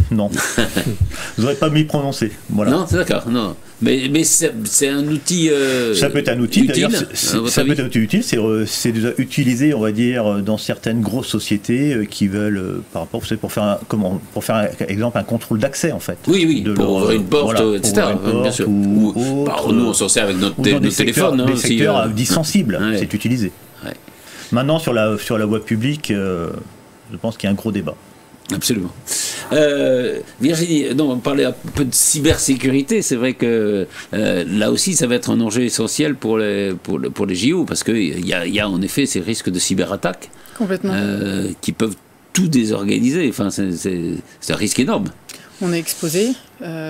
Speaker 4: non. Je voudrais pas m'y prononcer. Voilà.
Speaker 1: Non, c'est d'accord. Non. Mais c'est un outil.
Speaker 4: Ça peut être un outil.
Speaker 1: Utile,
Speaker 4: D'ailleurs, ça peut être un outil utile. C'est déjà utilisé, on va dire, dans certaines grosses sociétés qui veulent, par rapport, pour faire exemple, un contrôle d'accès, en fait.
Speaker 1: Oui, pour ouvrir une porte, etc. Bien sûr. Ou nous, on s'en sert avec notre téléphone.
Speaker 4: Des secteurs dits sensibles, c'est utilisé.
Speaker 1: Ouais.
Speaker 4: Maintenant, sur la voie publique, je pense qu'il y a un gros débat.
Speaker 1: Absolument. Virginie, on parlait un peu de cybersécurité. C'est vrai que là aussi, ça va être un enjeu essentiel pour les JO, parce qu'il y a en effet ces risques de cyberattaque qui peuvent tout désorganiser. Enfin, c'est un risque énorme.
Speaker 2: On est exposé,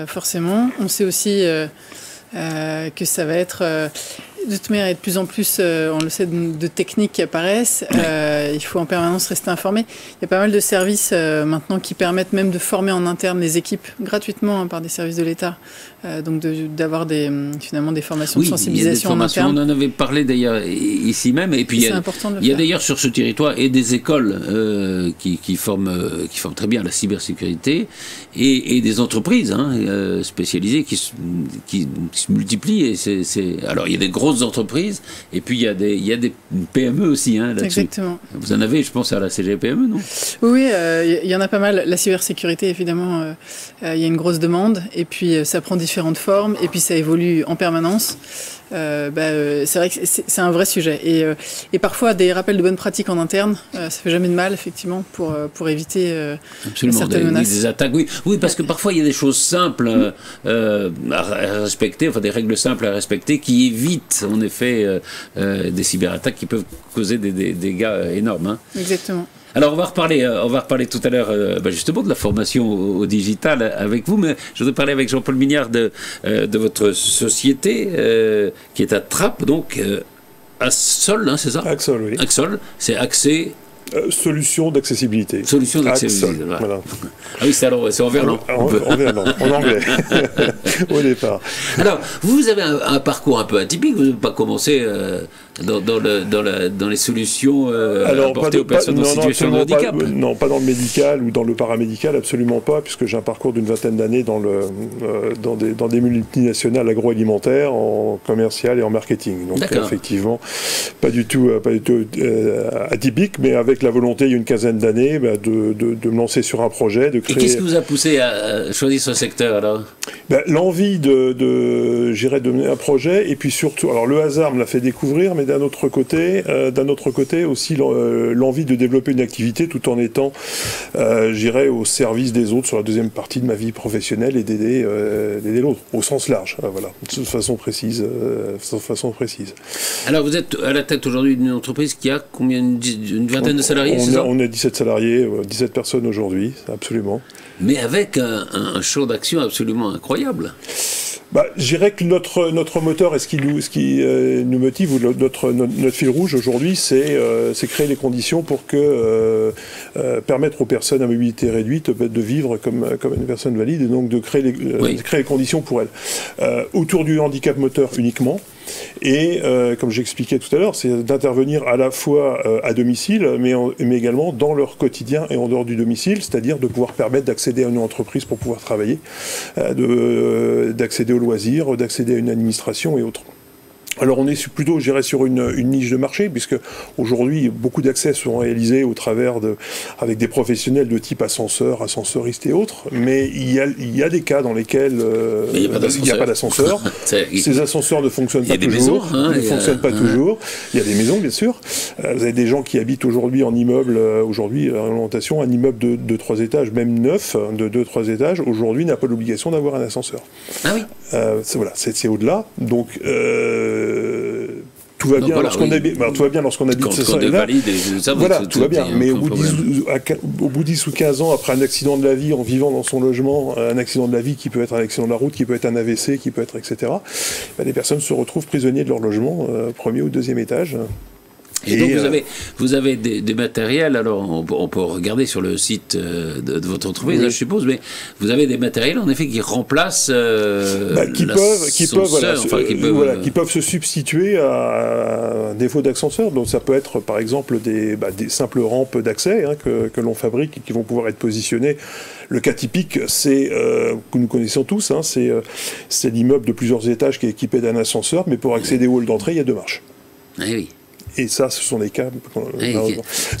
Speaker 2: forcément. On sait aussi que ça va être... de toute manière, il y a de plus en plus, on le sait, de techniques qui apparaissent. Il faut en permanence rester informé. Il y a pas mal de services maintenant qui permettent même de former en interne les équipes gratuitement par des services de l'État. Donc d'avoir finalement des formations de sensibilisation en interne.
Speaker 1: On en avait parlé d'ailleurs ici même. Et puis il y a d'ailleurs sur ce territoire et des écoles qui forment très bien la cybersécurité et des entreprises spécialisées qui se multiplient. Alors il y a des grosses entreprises et puis il y a des PME aussi là-dessus.
Speaker 2: Exactement.
Speaker 1: Vous en avez, je pense, à la CGPME, non?
Speaker 2: Oui, il y en a pas mal. La cybersécurité, évidemment, il y a une grosse demande et puis ça prend différentes formes et puis ça évolue en permanence. C'est vrai que c'est un vrai sujet et parfois des rappels de bonnes pratiques en interne, ça fait jamais de mal effectivement pour éviter certaines menaces.
Speaker 1: Des attaques. Oui, parce que parfois il y a des choses simples à respecter, enfin des règles simples à respecter qui évitent en effet des cyberattaques qui peuvent causer des dégâts énormes.
Speaker 2: Exactement.
Speaker 1: Alors on va reparler tout à l'heure justement de la formation au digital avec vous, mais je voudrais parler avec Jean-Paul Mignard de votre société qui est à Trappes, donc Axol, c'est ça?
Speaker 3: Axol, oui.
Speaker 1: Axol, c'est accès...
Speaker 3: Solution d'accessibilité.
Speaker 1: Solution d'accessibilité. Voilà. Ah oui, c'est en verlan.
Speaker 3: En anglais, au départ.
Speaker 1: Alors, vous avez un parcours un peu atypique, vous n'avez pas commencé dans les solutions apportées aux personnes en situation de handicap.
Speaker 3: Non, pas dans le médical ou dans le paramédical, absolument pas, puisque j'ai un parcours d'une vingtaine d'années dans des multinationales agroalimentaires, en commercial et en marketing. Donc effectivement, pas du tout atypique, mais avec la volonté, il y a une quinzaine d'années, de me lancer sur un projet, de créer...
Speaker 1: Et qu'est-ce qui vous a poussé à choisir ce secteur, alors?
Speaker 3: L'envie de mener un projet, et puis surtout, alors le hasard me l'a fait découvrir, mais d'un autre côté aussi l'envie de développer une activité tout en étant, au service des autres sur la deuxième partie de ma vie professionnelle et d'aider l'autre, au sens large, voilà, de façon précise. Alors vous êtes
Speaker 1: à la tête aujourd'hui d'une entreprise qui a combien, une vingtaine de salariés,
Speaker 3: on a 17 salariés, 17 personnes aujourd'hui, absolument.
Speaker 1: Mais avec un champ d'action absolument incroyable.
Speaker 3: Je dirais que notre moteur et ce qui nous motive, ou notre fil rouge aujourd'hui, c'est créer les conditions pour permettre aux personnes à mobilité réduite de vivre comme une personne valide, et donc de créer les conditions pour elles. Autour du handicap moteur uniquement. Et comme j'expliquais tout à l'heure, c'est d'intervenir à la fois à domicile, mais également dans leur quotidien et en dehors du domicile, c'est-à-dire de pouvoir permettre d'accéder à une entreprise pour pouvoir travailler, d'accéder aux loisirs, d'accéder à une administration et autres. Alors on est plutôt, je dirais, sur une niche de marché, puisque aujourd'hui beaucoup d'accès sont réalisés avec des professionnels de type ascenseuriste et autres, mais il y a des cas dans lesquels il n'y a pas d'ascenseur. Ces ascenseurs ne fonctionnent pas toujours. Toujours. Il y a des maisons, bien sûr. Vous avez des gens qui habitent aujourd'hui en immeuble, un immeuble de 3 étages, même neuf, de 2-3 étages, aujourd'hui n'a pas l'obligation d'avoir un ascenseur.
Speaker 1: Ah oui.
Speaker 3: C'est au-delà. Donc tout va bien lorsqu'on habite. Tout va bien lorsqu'on habite ce là. Voilà, tout va bien. Mais au bout de 10 ou 15 ans, après un accident de la vie, en vivant dans son logement, un accident de la vie qui peut être un accident de la route, qui peut être un AVC, qui peut être etc. Les personnes se retrouvent prisonniers de leur logement, premier ou deuxième étage.
Speaker 1: Et donc vous avez des matériels, alors on peut regarder sur le site de votre entreprise,
Speaker 3: oui.
Speaker 1: là, je suppose, mais vous avez des matériels en effet qui remplacent
Speaker 3: qui peuvent se substituer à un défaut d'ascenseur. Donc ça peut être par exemple des simples rampes d'accès que l'on fabrique et qui vont pouvoir être positionnées. Le cas typique, c'est que nous connaissons tous, c'est l'immeuble de plusieurs étages qui est équipé d'un ascenseur, mais pour accéder au hall d'entrée, il y a 2 marches.
Speaker 1: Eh oui.
Speaker 3: Et ça, ce sont des cas. Donc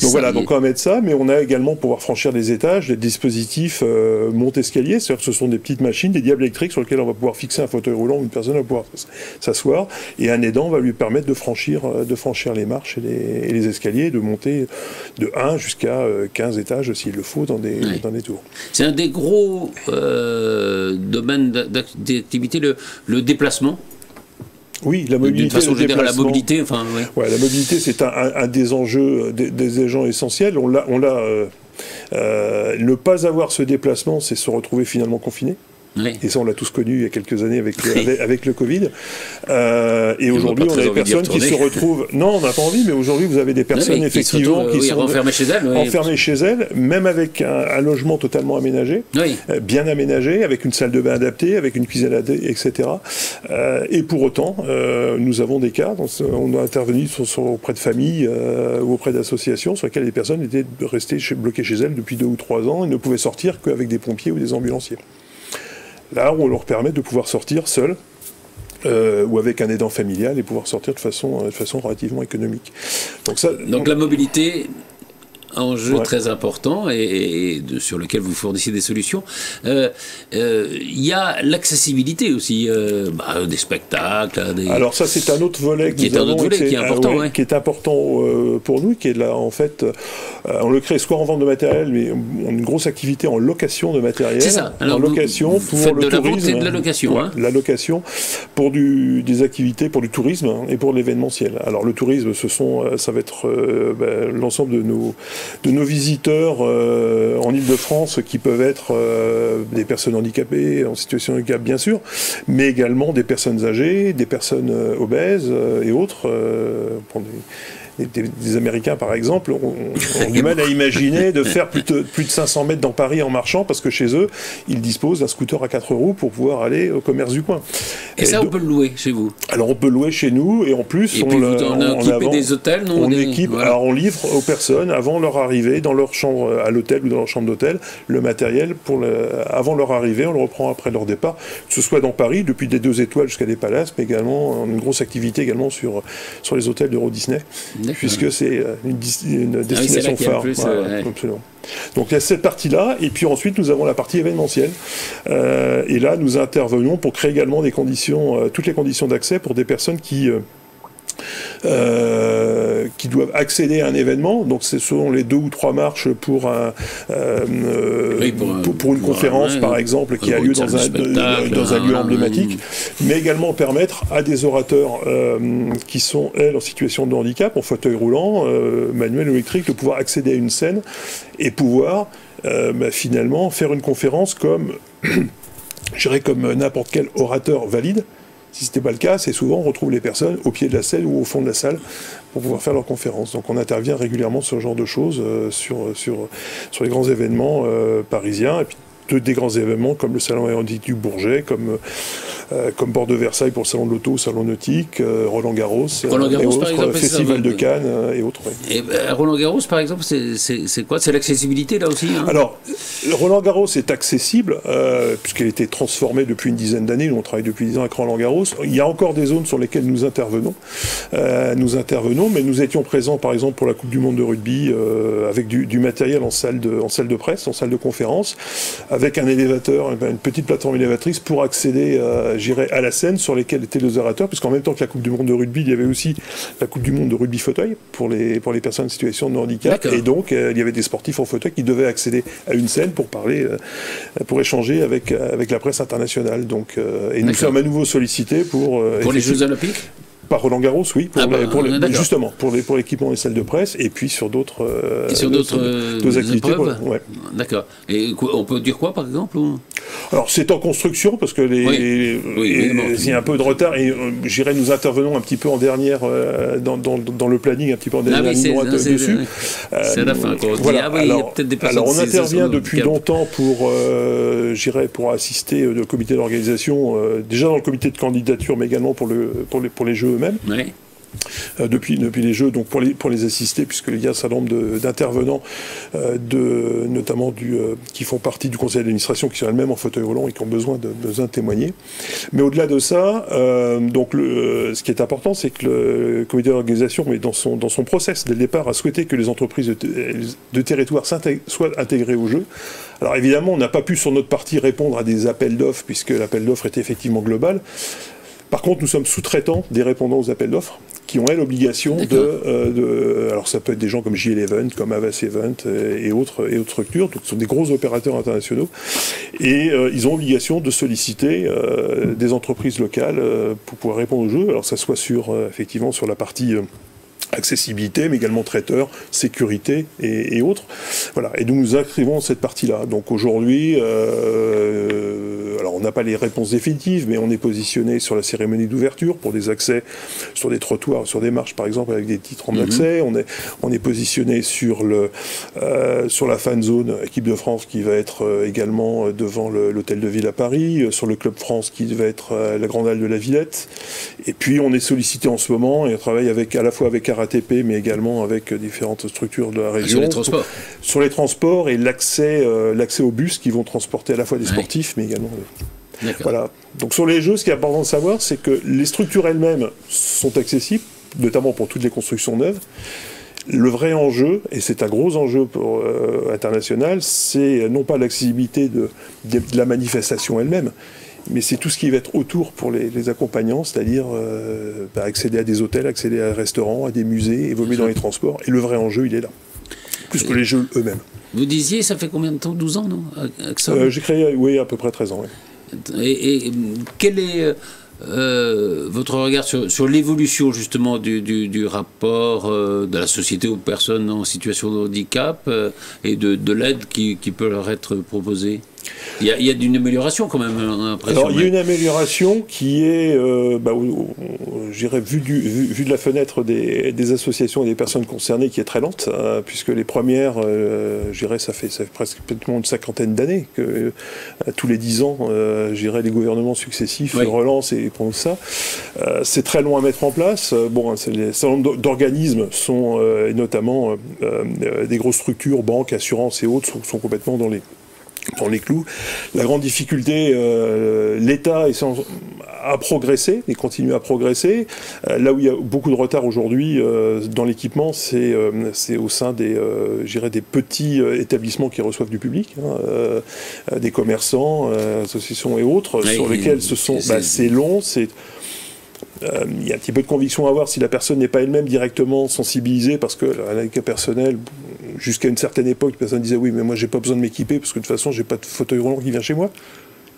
Speaker 3: voilà, donc on va mettre ça, mais on a également pour pouvoir franchir des étages, des dispositifs monte-escalier, c'est-à-dire que ce sont des petites machines, des diables électriques sur lesquels on va pouvoir fixer un fauteuil roulant où une personne va pouvoir s'asseoir, et un aidant va lui permettre de franchir les marches et les escaliers, de monter de 1 jusqu'à 15 étages s'il le faut dans des tours.
Speaker 1: C'est un des gros domaines d'activité, le déplacement.
Speaker 3: Oui, la mobilité.
Speaker 1: D'une façon générale, la mobilité, enfin, ouais.
Speaker 3: Ouais, la mobilité, c'est un des enjeux, des agents essentiels. Ne pas avoir ce déplacement, c'est se retrouver finalement confiné. Oui. Et ça, on l'a tous connu il y a quelques années avec le Covid. Et aujourd'hui, on a des personnes qui se retrouvent... Non, on n'a pas envie, mais aujourd'hui, vous avez des personnes, effectivement, qui sont
Speaker 1: enfermées chez elles.
Speaker 3: Enfermées chez elles, même avec un logement totalement aménagé, bien aménagé, avec une salle de bain adaptée, avec une cuisine adaptée, etc. Et pour autant, nous avons des cas, on a intervenu auprès de familles ou auprès d'associations sur lesquelles les personnes étaient restées bloquées chez elles depuis 2 ou 3 ans et ne pouvaient sortir qu'avec des pompiers ou des ambulanciers. Là où on leur permet de pouvoir sortir seuls ou avec un aidant familial et pouvoir sortir de façon relativement économique.
Speaker 1: Donc la mobilité, enjeu très important et sur lequel vous fournissez des solutions. Il y a l'accessibilité aussi, des spectacles.
Speaker 3: Alors ça, c'est un autre volet
Speaker 1: qui est important,
Speaker 3: qui est important pour nous, qui est là en fait, on le crée soit en vente de matériel, mais on a une grosse activité en location de matériel.
Speaker 1: C'est ça. Alors
Speaker 3: en location pour le tourisme. La vente et
Speaker 1: de la location.
Speaker 3: La location pour des activités, pour du tourisme et pour l'événementiel. Alors le tourisme, ça va être l'ensemble de nos visiteurs en Ile-de-France qui peuvent être des personnes handicapées, en situation de handicap bien sûr, mais également des personnes âgées, des personnes obèses et autres. Pour des Américains, par exemple, ont du mal à imaginer de faire plus de 500 mètres dans Paris en marchant parce que chez eux, ils disposent d'un scooter à 4 roues pour pouvoir aller au commerce du coin.
Speaker 1: Et ça, on peut le louer chez vous?
Speaker 3: Alors, on peut le louer chez nous et en plus,
Speaker 1: on équipe des hôtels, non?
Speaker 3: On équipe, voilà. Alors on livre aux personnes avant leur arrivée dans leur chambre à l'hôtel ou dans leur chambre d'hôtel le matériel avant leur arrivée. On le reprend après leur départ, que ce soit dans Paris, depuis des 2 étoiles jusqu'à des palaces, mais également une grosse activité également sur les hôtels d'Euro Disney. Puisque c'est une destination phare. Absolument. Donc il y a cette partie-là, et puis ensuite nous avons la partie événementielle. Et là, nous intervenons pour créer également toutes les conditions d'accès pour des personnes qui doivent accéder à un événement. Donc ce sont les 2 ou 3 marches pour une conférence, par exemple, qui a lieu dans un lieu emblématique, mais également permettre à des orateurs qui sont, elles, en situation de handicap, en fauteuil roulant, manuel ou électrique, de pouvoir accéder à une scène et pouvoir finalement faire une conférence comme n'importe quel orateur valide. Si ce n'était pas le cas, c'est souvent on retrouve les personnes au pied de la scène ou au fond de la salle pour pouvoir faire leur conférence. Donc on intervient régulièrement sur ce genre de choses, sur les grands événements parisiens, et puis des grands événements comme le salon aéronautique du Bourget, comme Port de Versailles pour le salon de l'auto, salon nautique, Roland-Garros,
Speaker 1: par exemple,
Speaker 3: Festival de Cannes et autres. Oui.
Speaker 1: Et Roland-Garros, par exemple, c'est quoi? C'est l'accessibilité là aussi, hein? Alors,
Speaker 3: Roland-Garros est accessible, puisqu'il a été transformé depuis une dizaine d'années. Nous, on travaille depuis 10 ans avec Roland-Garros. Il y a encore des zones sur lesquelles nous intervenons, mais nous étions présents, par exemple, pour la Coupe du Monde de rugby, avec du matériel en salle de presse, en salle de conférence, avec un élévateur, une petite plateforme élévatrice pour accéder à la scène sur lesquelles étaient les orateurs, puisqu'en même temps que la Coupe du Monde de rugby, il y avait aussi la Coupe du Monde de rugby fauteuil pour les personnes en situation de handicap. Et donc, il y avait des sportifs en fauteuil qui devaient accéder à une scène pour parler, pour échanger avec la presse internationale. Donc, et nous sommes à nouveau sollicités pour
Speaker 1: les Jeux Olympiques.
Speaker 3: Par Roland-Garros, oui, justement, pour l'équipement des salles de presse, et puis sur d'autres activités.
Speaker 1: Ouais. D'accord. Et on peut dire quoi, par exemple
Speaker 3: Alors c'est en construction parce que il y a un peu de retard et j'irai, nous intervenons un petit peu en dernière dans le planning, un petit peu en dernière ligne droite dessus.
Speaker 1: C'est à la fin.
Speaker 3: Voilà.
Speaker 1: Alors,
Speaker 3: on intervient depuis longtemps pour assister au comité d'organisation, déjà dans le comité de candidature, mais également pour les jeux eux-mêmes.
Speaker 1: Oui.
Speaker 3: Depuis les Jeux, donc pour les assister, puisqu'il y a un certain nombre d'intervenants, notamment qui font partie du conseil d'administration, qui sont elles-mêmes en fauteuil roulant et qui ont besoin de témoigner. Mais au-delà de ça, ce qui est important, c'est que le comité d'organisation, mais dans son process, dès le départ, a souhaité que les entreprises de territoire soient intégrées au jeu. Alors évidemment, on n'a pas pu sur notre partie répondre à des appels d'offres, puisque l'appel d'offres était effectivement global. Par contre, nous sommes sous-traitants des répondants aux appels d'offres, qui ont l'obligation alors ça peut être des gens comme JL Event, comme Avas Event et autres structures, donc ce sont des gros opérateurs internationaux, et ils ont l'obligation de solliciter des entreprises locales pour pouvoir répondre au jeu. Alors ça soit effectivement sur la partie accessibilité, mais également traiteur, sécurité et autres. Voilà. Et nous inscrivons cette partie-là. Donc aujourd'hui, alors on n'a pas les réponses définitives, mais on est positionné sur la cérémonie d'ouverture pour des accès sur des trottoirs, sur des marches par exemple, avec des titres en accès. On est positionné sur la fan zone équipe de France qui va être également devant l'hôtel de ville à Paris, sur le Club France qui va être la Grande Halle de la Villette. Et puis on est sollicité en ce moment et on travaille à la fois avec RATP, mais également avec différentes structures de la région.
Speaker 1: Sur les transports.
Speaker 3: Sur les transports et l'accès aux bus qui vont transporter à la fois des sportifs, mais également... Voilà. Donc sur les jeux, ce qui est important de savoir, c'est que les structures elles-mêmes sont accessibles, notamment pour toutes les constructions neuves. Le vrai enjeu, et c'est un gros enjeu international, c'est non pas l'accessibilité de la manifestation elle-même, mais c'est tout ce qui va être autour pour les accompagnants, c'est-à-dire accéder à des hôtels, accéder à des restaurants, à des musées, évoluer dans les transports. Et le vrai enjeu, il est là, plus que les jeux eux-mêmes.
Speaker 1: Vous disiez, ça fait combien de temps? 12 ans, non?
Speaker 3: J'ai créé, oui, à peu près 13 ans. Oui.
Speaker 1: Et quel est votre regard sur l'évolution justement du rapport de la société aux personnes en situation de handicap et de l'aide qui peut leur être proposée? Il y a une amélioration quand même, l'impression.
Speaker 3: Alors il y a une amélioration qui est, je dirais, vue de la fenêtre des associations et des personnes concernées, qui est très lente, puisque les premières, je dirais, ça fait presque une cinquantaine d'années que tous les 10 ans, je dirais, les gouvernements successifs relancent et prononcent ça. C'est très long à mettre en place. Un certain nombre d'organismes sont, et notamment des grosses structures, banques, assurances et autres, sont complètement dans les clous. La grande difficulté, l'État a progressé et continue à progresser. Là où il y a beaucoup de retard aujourd'hui dans l'équipement, c'est au sein des petits établissements qui reçoivent du public, des commerçants, associations et autres, sur lesquels c'est long, il y a un petit peu de conviction à avoir si la personne n'est pas elle-même directement sensibilisée, parce que avec un personnel, jusqu'à une certaine époque, la personne disait oui, mais moi j'ai pas besoin de m'équiper parce que de toute façon j'ai pas de fauteuil roulant qui vient chez moi.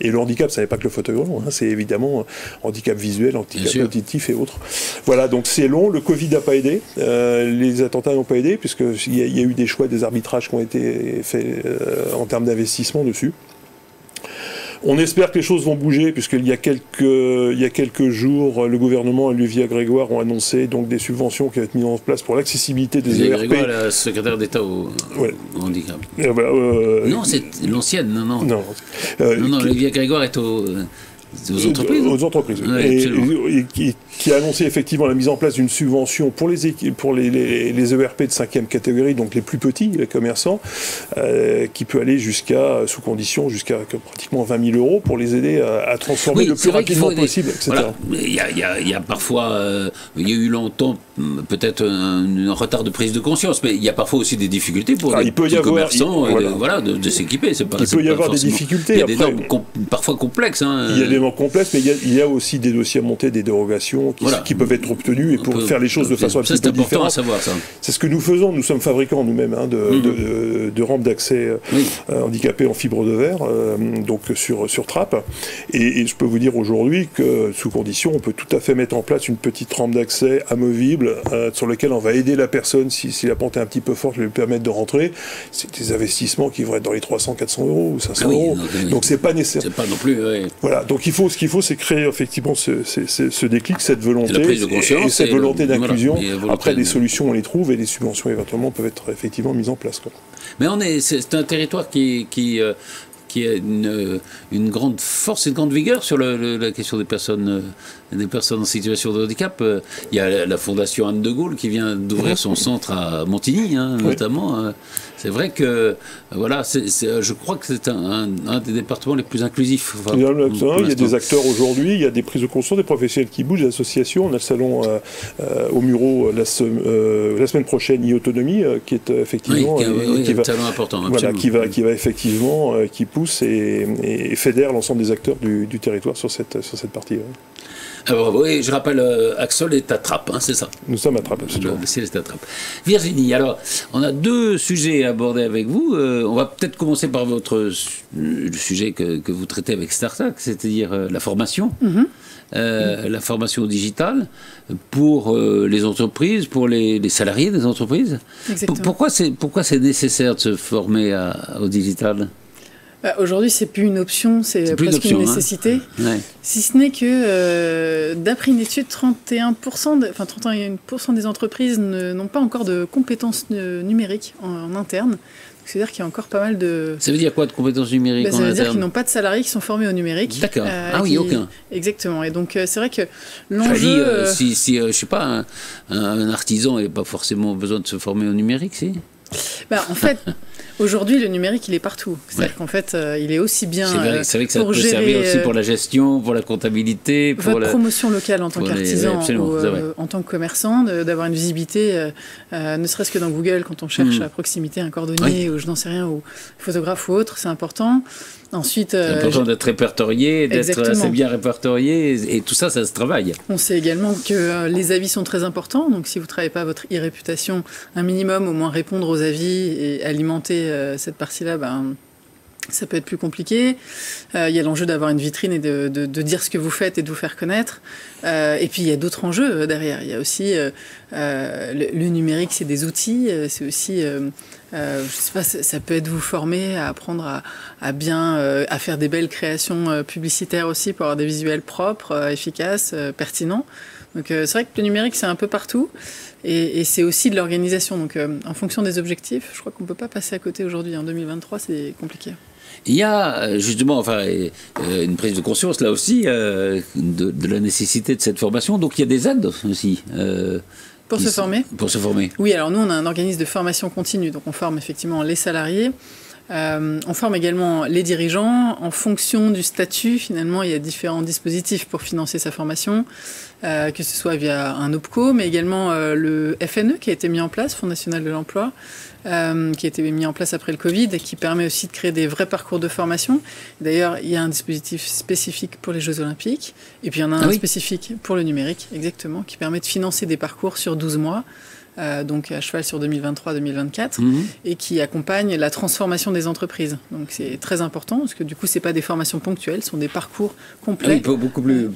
Speaker 3: Et le handicap, ça n'est pas que le fauteuil roulant, c'est évidemment handicap visuel, handicap auditif et autres. Voilà, donc c'est long. Le Covid n'a pas aidé, les attentats n'ont pas aidé, puisqu'il y a eu des choix, des arbitrages qui ont été faits en termes d'investissement dessus. On espère que les choses vont bouger, puisqu'il y a quelques jours, le gouvernement et Olivier Grégoire ont annoncé donc des subventions qui vont être mises en place pour l'accessibilité des ERP.
Speaker 1: Grégoire, la secrétaire d'État au handicap. Non, c'est l'ancienne, non. Non, Olivier Grégoire est aux entreprises.
Speaker 3: Aux entreprises. Et qui a annoncé effectivement la mise en place d'une subvention pour les ERP de 5e catégorie, donc les plus petits, les commerçants, qui peut aller sous condition, jusqu'à pratiquement 20 000 € pour les aider à transformer le plus rapidement possible, etc.
Speaker 1: Voilà. Il y a parfois, il y a eu longtemps peut-être un retard de prise de conscience, mais il y a parfois aussi des difficultés pour les petits commerçants de s'équiper.
Speaker 3: Il peut y avoir des difficultés.
Speaker 1: Il y a des normes parfois complexes.
Speaker 3: Il y a des extrêmement complexe, mais il y a aussi des dossiers à monter, des dérogations qui peuvent être obtenus et pour faire les choses de façon un petit peu différente.
Speaker 1: C'est important à savoir, ça.
Speaker 3: C'est ce que nous faisons. Nous sommes fabricants nous-mêmes de rampes d'accès handicapés en fibre de verre, donc sur trappe. Et je peux vous dire aujourd'hui que, sous condition, on peut tout à fait mettre en place une petite rampe d'accès amovible sur laquelle on va aider la personne si la pente est un petit peu forte, je vais lui permettre de rentrer. C'est des investissements qui vont être dans les 300, 400 euros ou 500 euros. Donc c'est pas nécessaire.
Speaker 1: C'est pas non plus.
Speaker 3: Voilà. Donc ce qu'il faut, c'est créer effectivement ce déclic, cette volonté,
Speaker 1: la prise de conscience
Speaker 3: et cette volonté d'inclusion.
Speaker 1: Voilà,
Speaker 3: après, des solutions, on les trouve et des subventions éventuellement peuvent être effectivement mises en place, quoi.
Speaker 1: Mais c'est un territoire qui a une grande force et une grande vigueur sur la question des personnes en situation de handicap. Il y a la Fondation Anne de Gaulle qui vient d'ouvrir son centre à Montigny, notamment. C'est vrai que, voilà, je crois que c'est un des départements les plus inclusifs.
Speaker 3: Il y a des acteurs aujourd'hui, il y a des prises de conscience, des professionnels qui bougent, des associations. On a le salon au Muro la semaine prochaine, e-autonomie, qui est effectivement...
Speaker 1: qui va, salon important,
Speaker 3: voilà, qui va effectivement, qui pousse et fédère l'ensemble des acteurs du territoire sur cette partie.
Speaker 1: Alors, oui, je rappelle, Axol est à Trappes, c'est ça.
Speaker 3: Nous sommes à Trappes, absolument.
Speaker 1: Le ciel est à Trappes. Virginie, alors, on a 2 sujets à aborder avec vous. On va peut-être commencer par le sujet que vous traitez avec StarTAC, c'est-à-dire la formation. La formation digitale pour les entreprises, pour les salariés des entreprises. Pourquoi c'est nécessaire de se former au digital ?
Speaker 2: Aujourd'hui, c'est plus une option, c'est presque une nécessité. Si ce n'est que, d'après une étude, 31% des entreprises n'ont pas encore de compétences numériques en interne. C'est-à-dire qu'il y a encore pas mal de...
Speaker 1: Ça veut dire quoi de compétences numériques en interne ?
Speaker 2: Ça veut dire qu'ils n'ont pas de salariés qui sont formés au numérique.
Speaker 1: D'accord. Oui, aucun.
Speaker 2: Exactement. Et donc, c'est vrai que l'enjeu...
Speaker 1: si je sais pas, un artisan n'a pas forcément besoin de se former au numérique, si ?
Speaker 2: En fait, aujourd'hui, le numérique, il est partout. C'est-à-dire qu'en fait, il est aussi bien
Speaker 1: c'est vrai que ça peut servir aussi pour la gestion, pour la comptabilité, pour
Speaker 2: votre promotion locale en tant qu'artisan ou en tant que commerçant, d'avoir une visibilité, ne serait-ce que dans Google, quand on cherche à proximité un cordonnier ou je n'en sais rien, ou photographe ou autre, c'est important. Ensuite,
Speaker 1: c'est important d'être répertorié, d'être assez bien répertorié, et tout ça, ça se travaille.
Speaker 2: On sait également que les avis sont très importants, donc si vous ne travaillez pas votre e-réputation, un minimum, au moins répondre aux avis et alimenter cette partie-là, ça peut être plus compliqué. Il y a l'enjeu d'avoir une vitrine et de dire ce que vous faites et de vous faire connaître. Et puis il y a d'autres enjeux derrière. Il y a aussi le numérique, c'est des outils, c'est aussi... je sais pas, ça peut être vous former à apprendre à faire des belles créations publicitaires aussi pour avoir des visuels propres, efficaces, pertinents. Donc c'est vrai que le numérique c'est un peu partout et c'est aussi de l'organisation. Donc en fonction des objectifs, je crois qu'on ne peut pas passer à côté aujourd'hui. En 2023, c'est compliqué.
Speaker 1: Il y a justement une prise de conscience là aussi de la nécessité de cette formation. Donc il y a des aides aussi.
Speaker 2: Pour se former ?
Speaker 1: Pour se former.
Speaker 2: Oui, alors nous, on a un organisme de formation continue. Donc, on forme effectivement les salariés. On forme également les dirigeants. En fonction du statut, finalement, il y a différents dispositifs pour financer sa formation, que ce soit via un OPCO, mais également le FNE qui a été mis en place, Fonds national de l'emploi, qui a été mis en place après le Covid et qui permet aussi de créer des vrais parcours de formation. D'ailleurs, il y a un dispositif spécifique pour les Jeux Olympiques et puis il y en a un spécifique pour le numérique, exactement, qui permet de financer des parcours sur 12 mois, donc à cheval sur 2023-2024, et qui accompagne la transformation des entreprises. Donc c'est très important, parce que du coup, ce n'est pas des formations ponctuelles, ce sont des parcours complets.
Speaker 1: Beaucoup plus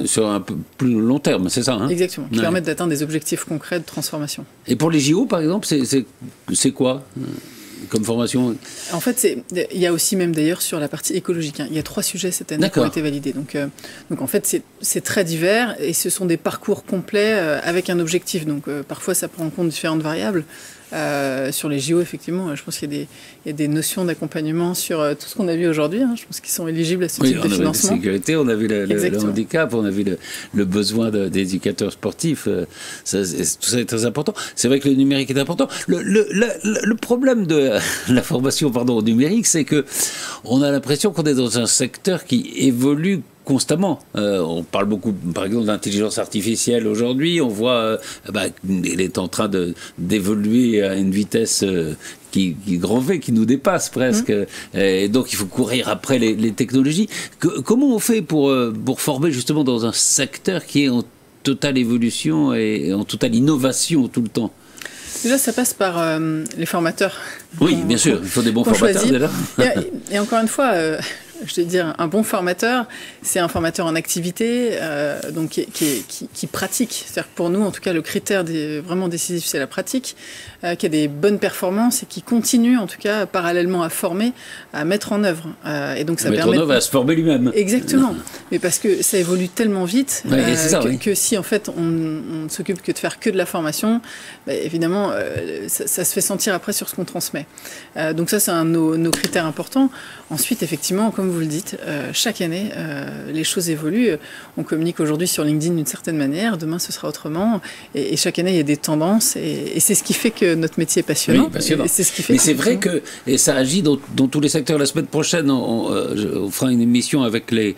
Speaker 1: sur un peu plus long terme, c'est ça
Speaker 2: Exactement, qui permettent d'atteindre des objectifs concrets de transformation.
Speaker 1: Et pour les JO, par exemple, c'est quoi comme formation?
Speaker 2: En fait, il y a aussi même d'ailleurs sur la partie écologique. Il y a 3 sujets cette année qui ont été validés. Donc en fait, c'est très divers et ce sont des parcours complets avec un objectif. Donc parfois, ça prend en compte différentes variables. Sur les JO, effectivement, je pense qu'il y a des notions d'accompagnement sur tout ce qu'on a vu aujourd'hui. Je pense qu'ils sont éligibles à ce type de financement. On a vu la
Speaker 1: sécurité, on a vu le handicap, on a vu le besoin d'éducateurs sportifs. Tout ça est très important. C'est vrai que le numérique est important. Le problème de la formation au numérique, c'est que on a l'impression qu'on est dans un secteur qui évolue constamment. On parle beaucoup, par exemple, d'intelligence artificielle aujourd'hui. On voit elle est en train d'évoluer à une vitesse qui grand V, qui nous dépasse presque. Et donc il faut courir après les technologies. Comment on fait pour former justement dans un secteur qui est en totale évolution et en totale innovation tout le temps?
Speaker 2: Déjà, ça passe par les formateurs.
Speaker 1: Oui, bien sûr, il faut des bons formateurs déjà.
Speaker 2: Et encore une fois, je vais dire, un bon formateur, c'est un formateur en activité, donc qui pratique. C'est-à-dire que pour nous, en tout cas, le critère vraiment décisif, c'est la pratique, qui a des bonnes performances et qui continue, en tout cas, parallèlement à former, à mettre en œuvre. Et donc, ça permet
Speaker 1: en œuvre à se former lui-même.
Speaker 2: Exactement. Mais parce que ça évolue tellement vite que si, en fait, on ne s'occupe que de faire que de la formation, évidemment, ça se fait sentir après sur ce qu'on transmet. Donc ça, c'est un de nos critères importants. Ensuite, effectivement, comme vous le dites, chaque année, les choses évoluent. On communique aujourd'hui sur LinkedIn d'une certaine manière, demain ce sera autrement. Et chaque année, il y a des tendances. Et c'est ce qui fait que notre métier est passionnant.
Speaker 1: Oui, passionnant.
Speaker 2: C'est ce qui fait
Speaker 1: mais c'est vrai que ça agit dans tous les secteurs. La semaine prochaine, on fera une émission avec les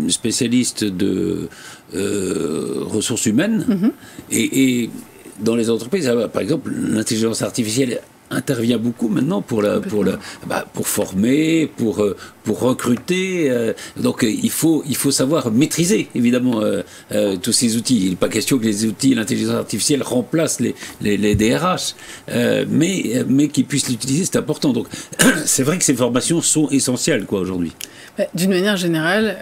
Speaker 1: spécialistes de ressources humaines. Et dans les entreprises, par exemple, l'intelligence artificielle intervient beaucoup maintenant pour former, pour recruter. Donc il faut savoir maîtriser évidemment tous ces outils. Il n'est pas question que les outils, l'intelligence artificielle remplacent les DRH, mais qu'ils puissent l'utiliser, c'est important. Donc c'est vrai que ces formations sont essentielles aujourd'hui.
Speaker 2: D'une manière générale.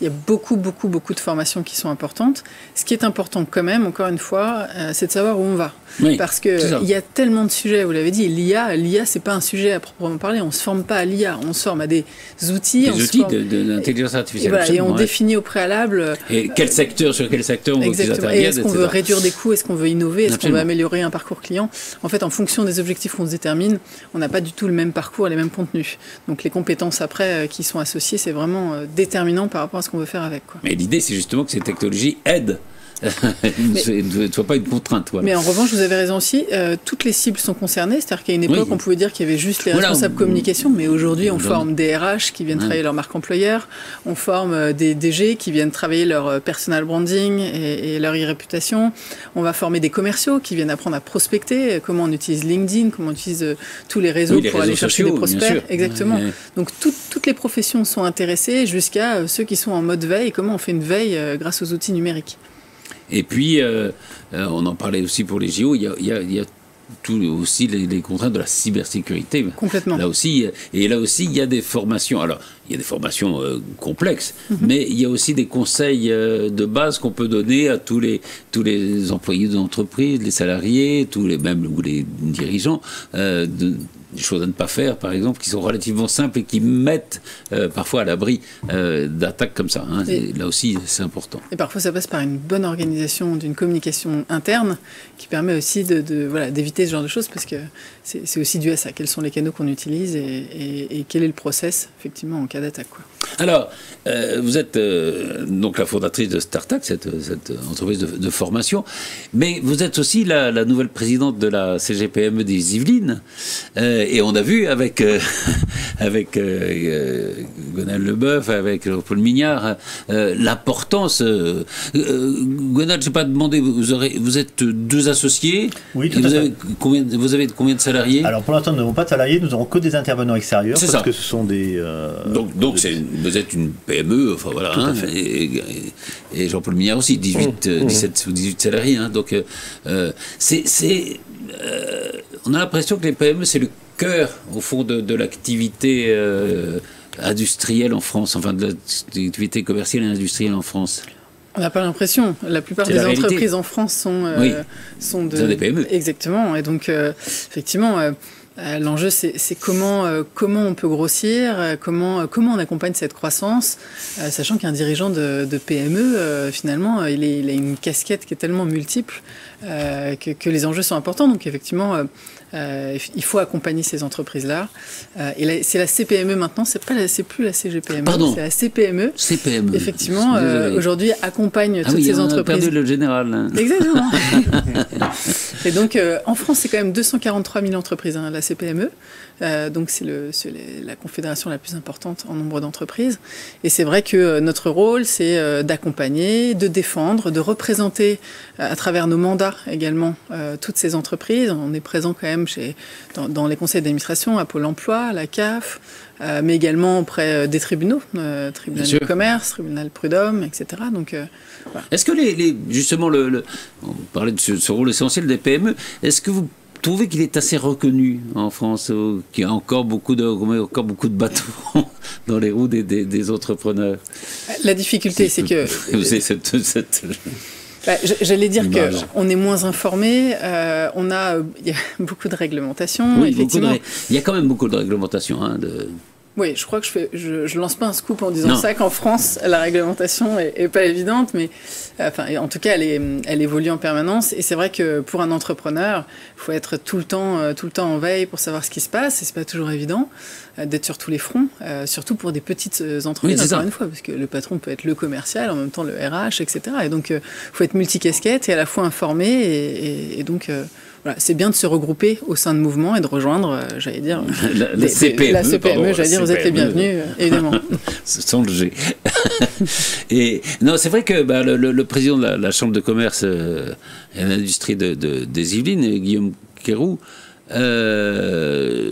Speaker 2: Il y a beaucoup de formations qui sont importantes. Ce qui est important quand même, encore une fois, c'est de savoir où on va.
Speaker 1: Oui,
Speaker 2: parce qu'il y a tellement de sujets, vous l'avez dit, l'IA, c'est pas un sujet à proprement parler. On ne se forme pas à l'IA, on se forme à des outils.
Speaker 1: De l'intelligence artificielle.
Speaker 2: Et on définit au préalable...
Speaker 1: Et sur quel secteur on veut qu'ils interviennent,
Speaker 2: et est-ce qu'on veut réduire des coûts, est-ce qu'on veut innover, est-ce qu'on veut améliorer un parcours client? En fait, en fonction des objectifs qu'on se détermine, on n'a pas du tout le même parcours, les mêmes contenus. Donc les compétences après qui sont associées, c'est vraiment déterminant par rapport à ce qu'on veut faire avec.
Speaker 1: Mais l'idée, c'est justement que ces technologies aident. Ne soit pas une contrainte. Voilà.
Speaker 2: Mais en revanche, vous avez raison aussi, toutes les cibles sont concernées. C'est-à-dire qu'à une époque, on pouvait dire qu'il y avait juste les responsables communication, mais aujourd'hui, on forme des RH qui viennent travailler leur marque employeur, on forme des DG qui viennent travailler leur personal branding et leur e-réputation, on va former des commerciaux qui viennent apprendre à prospecter, comment on utilise LinkedIn, comment on utilise tous les réseaux pour aller chercher des prospects. Exactement. Donc toutes les professions sont intéressées jusqu'à ceux qui sont en mode veille, comment on fait une veille grâce aux outils numériques.
Speaker 1: Et puis, on en parlait aussi pour les JO, il y a aussi les contraintes de la cybersécurité.
Speaker 2: Complètement.
Speaker 1: Là aussi, il y a des formations. Alors, il y a des formations complexes, mais il y a aussi des conseils de base qu'on peut donner à tous les employés d'entreprise, les salariés, ou les dirigeants, des choses à ne pas faire, par exemple, qui sont relativement simples et qui mettent parfois à l'abri d'attaques comme ça. Là aussi, c'est important.
Speaker 2: Et parfois, ça passe par une bonne organisation d'une communication interne qui permet aussi d'éviter ce genre de choses, parce que c'est aussi dû à ça. Quels sont les canaux qu'on utilise et quel est le process, effectivement, en cas d'attaque.
Speaker 1: Alors, vous êtes donc la fondatrice de Startac, cette entreprise de formation, mais vous êtes aussi la nouvelle présidente de la CGPME des Yvelines. Et on a vu avec Gonal Leboeuf, avec Paul Mignard, l'importance. Gonal, je n'ai pas demandé, vous êtes deux associés.
Speaker 4: Oui, tout à fait.
Speaker 1: Vous avez combien de salariés?
Speaker 4: Alors pour l'instant, nous n'avons pas de salariés, nous n'avons que des intervenants extérieurs, parce que ce sont des...
Speaker 1: Donc vous êtes une PME, enfin voilà, et Jean-Paul Mignard aussi, 17 ou 18 salariés. Donc on a l'impression que les PME, c'est le cœur, au fond, de l'activité industrielle en France, enfin de l'activité commerciale et industrielle en France.
Speaker 2: On n'a pas l'impression. La plupart des entreprises en France sont
Speaker 1: des PME.
Speaker 2: Exactement. Et donc, effectivement... l'enjeu, c'est comment on peut grossir, comment on accompagne cette croissance, sachant qu'un dirigeant de PME, finalement, il a une casquette qui est tellement multiple que les enjeux sont importants. Donc, effectivement, il faut accompagner ces entreprises-là. Et c'est la CPME maintenant, c'est plus la CGPME, c'est la CPME.
Speaker 1: CPME.
Speaker 2: Effectivement, aujourd'hui, accompagne toutes ces entreprises.
Speaker 1: On a perdu le général.
Speaker 2: Exactement. Et donc, en France, c'est quand même 243 000 entreprises, la CPME. Donc c'est la confédération la plus importante en nombre d'entreprises. Et c'est vrai que notre rôle, c'est d'accompagner, de défendre, de représenter à travers nos mandats également toutes ces entreprises. On est présent quand même dans les conseils d'administration, à Pôle emploi, à la CAF, mais également auprès des tribunaux, tribunal de commerce, tribunal prud'homme, etc. Donc, voilà.
Speaker 1: Est-ce que justement, on parlait de ce rôle essentiel des PME, est-ce que vous trouvez qu'il est assez reconnu en France, qu'il y a encore beaucoup de bâtons dans les roues des entrepreneurs?
Speaker 2: La difficulté, c'est que... J'allais dire qu'on est moins informé, il y a beaucoup de réglementations.
Speaker 1: Oui,
Speaker 2: effectivement.
Speaker 1: Il y a quand même beaucoup de réglementations.
Speaker 2: Oui, je crois que je lance pas un scoop en disant ça, qu'en France, la réglementation est pas évidente, mais en tout cas, elle évolue en permanence. Et c'est vrai que pour un entrepreneur, il faut être tout le temps en veille pour savoir ce qui se passe. Et c'est pas toujours évident d'être sur tous les fronts, surtout pour des petites entreprises, encore une fois, parce que le patron peut être le commercial, en même temps le RH, etc. Et donc, il faut être multicasquette et à la fois informé et donc... Voilà, c'est bien de se regrouper au sein de mouvements et de rejoindre, j'allais dire,
Speaker 1: la CPME,
Speaker 2: j'allais dire, vous êtes les bienvenus, évidemment.
Speaker 1: Sans le G. Et non, c'est vrai que le président de la Chambre de commerce et d'industrie des Yvelines, Guillaume Quéroux,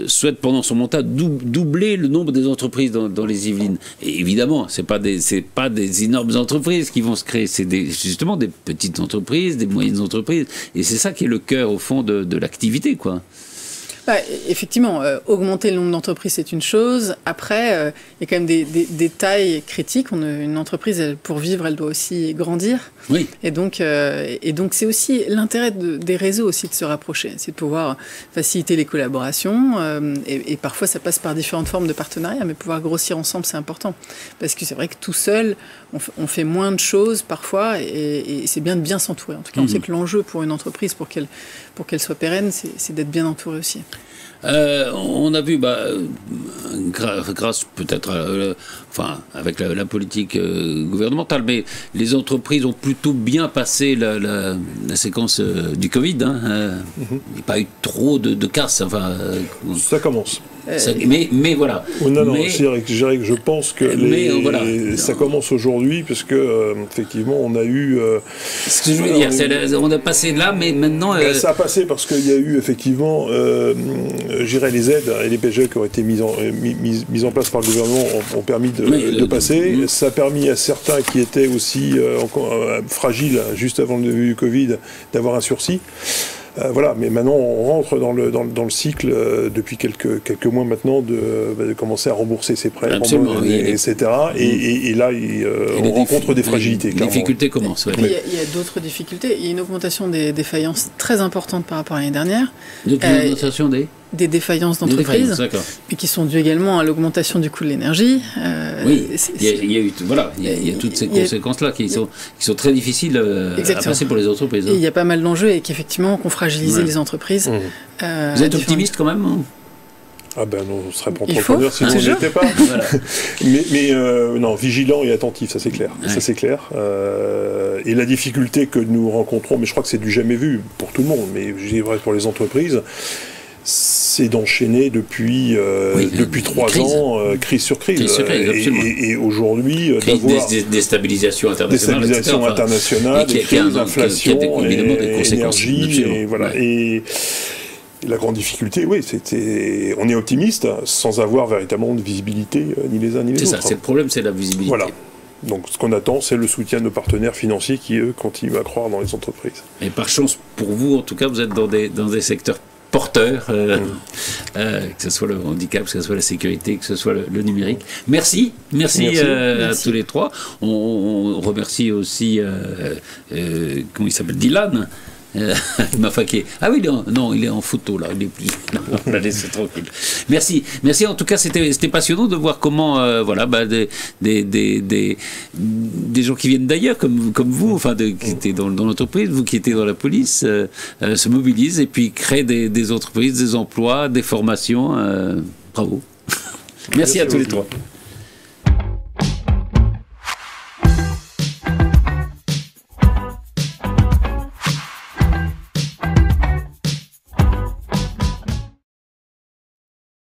Speaker 1: souhaite pendant son mandat doubler le nombre des entreprises dans les Yvelines. Et évidemment, c'est pas des énormes entreprises qui vont se créer, c'est justement des petites entreprises, des moyennes entreprises. Et c'est ça qui est le cœur, au fond, de l'activité, quoi.
Speaker 2: Effectivement, augmenter le nombre d'entreprises, c'est une chose. Après, il y a quand même des tailles critiques. Une entreprise, pour vivre, elle doit aussi grandir.
Speaker 1: Oui.
Speaker 2: Et donc c'est aussi l'intérêt des réseaux aussi de se rapprocher. C'est de pouvoir faciliter les collaborations. Et parfois, ça passe par différentes formes de partenariat. Mais pouvoir grossir ensemble, c'est important. Parce que c'est vrai que tout seul, on fait moins de choses parfois. Et c'est bien de bien s'entourer. En tout cas, on sait que l'enjeu pour une entreprise, pour qu'elle soit pérenne, c'est d'être bien entourée aussi.
Speaker 1: On a vu, grâce peut-être, avec la politique gouvernementale, mais les entreprises ont plutôt bien passé la séquence du Covid. Il n'y a pas eu trop de casse.
Speaker 3: Ça commence.
Speaker 1: Mais voilà.
Speaker 3: Je pense que ça commence aujourd'hui parce que effectivement on a eu.
Speaker 1: Ce que je veux dire, on a passé là, mais maintenant.
Speaker 3: Ça a passé parce qu'il y a eu effectivement, les aides et les PGE qui ont été mises en place par le gouvernement ont permis de passer. Ça a permis à certains qui étaient aussi fragiles juste avant le début du Covid d'avoir un sursis. Voilà, mais maintenant on rentre dans le cycle depuis quelques mois maintenant de commencer à rembourser ses prêts, etc. Et là, on rencontre des fragilités.
Speaker 1: Les difficultés commencent.
Speaker 2: Il y a d'autres difficultés. Il y a une augmentation des défaillances très importante par rapport à l'année dernière.
Speaker 1: L'augmentation
Speaker 2: des défaillances d'entreprises, mais qui sont dues également à l'augmentation du coût de l'énergie.
Speaker 1: Il y a toutes ces conséquences-là qui sont très difficiles à passer pour les entreprises.
Speaker 2: Et il y a pas mal d'enjeux et qu'effectivement, qu'on fragilise les entreprises.
Speaker 1: Vous êtes optimiste quand même, hein?
Speaker 3: Ah ben non, on serait pas entrepreneur si on n'y était pas. Voilà. mais non, vigilant et attentif, ça c'est clair. Ouais. Ça c'est clair. Et la difficulté que nous rencontrons, mais je crois que c'est du jamais vu pour tout le monde, mais je dirais pour les entreprises, c'est d'enchaîner depuis 3 ans, crise sur crise. Et aujourd'hui,
Speaker 1: d'avoir déstabilisation
Speaker 3: internationale, crises, inflation, énergie, et voilà. Et la grande difficulté, on est optimiste sans avoir véritablement de visibilité ni les uns ni les autres.
Speaker 1: C'est ça, c'est le problème, c'est la visibilité.
Speaker 3: Voilà. Donc ce qu'on attend, c'est le soutien de nos partenaires financiers qui, eux, continuent à croire dans les entreprises.
Speaker 1: Et par chance pour vous, en tout cas, vous êtes dans des secteurs porteurs, que ce soit le handicap, que ce soit la sécurité, que ce soit le numérique. Merci à tous les trois. On remercie aussi, comment il s'appelle, Dylan. Il est en photo là, il est plus. On l'a laissé tranquille. Merci en tout cas, c'était passionnant de voir comment des gens qui viennent d'ailleurs comme vous, qui étaient dans l'entreprise, vous qui étiez dans la police, se mobilisent et puis créent des entreprises, des emplois, des formations. Bravo. Merci à tous les trois.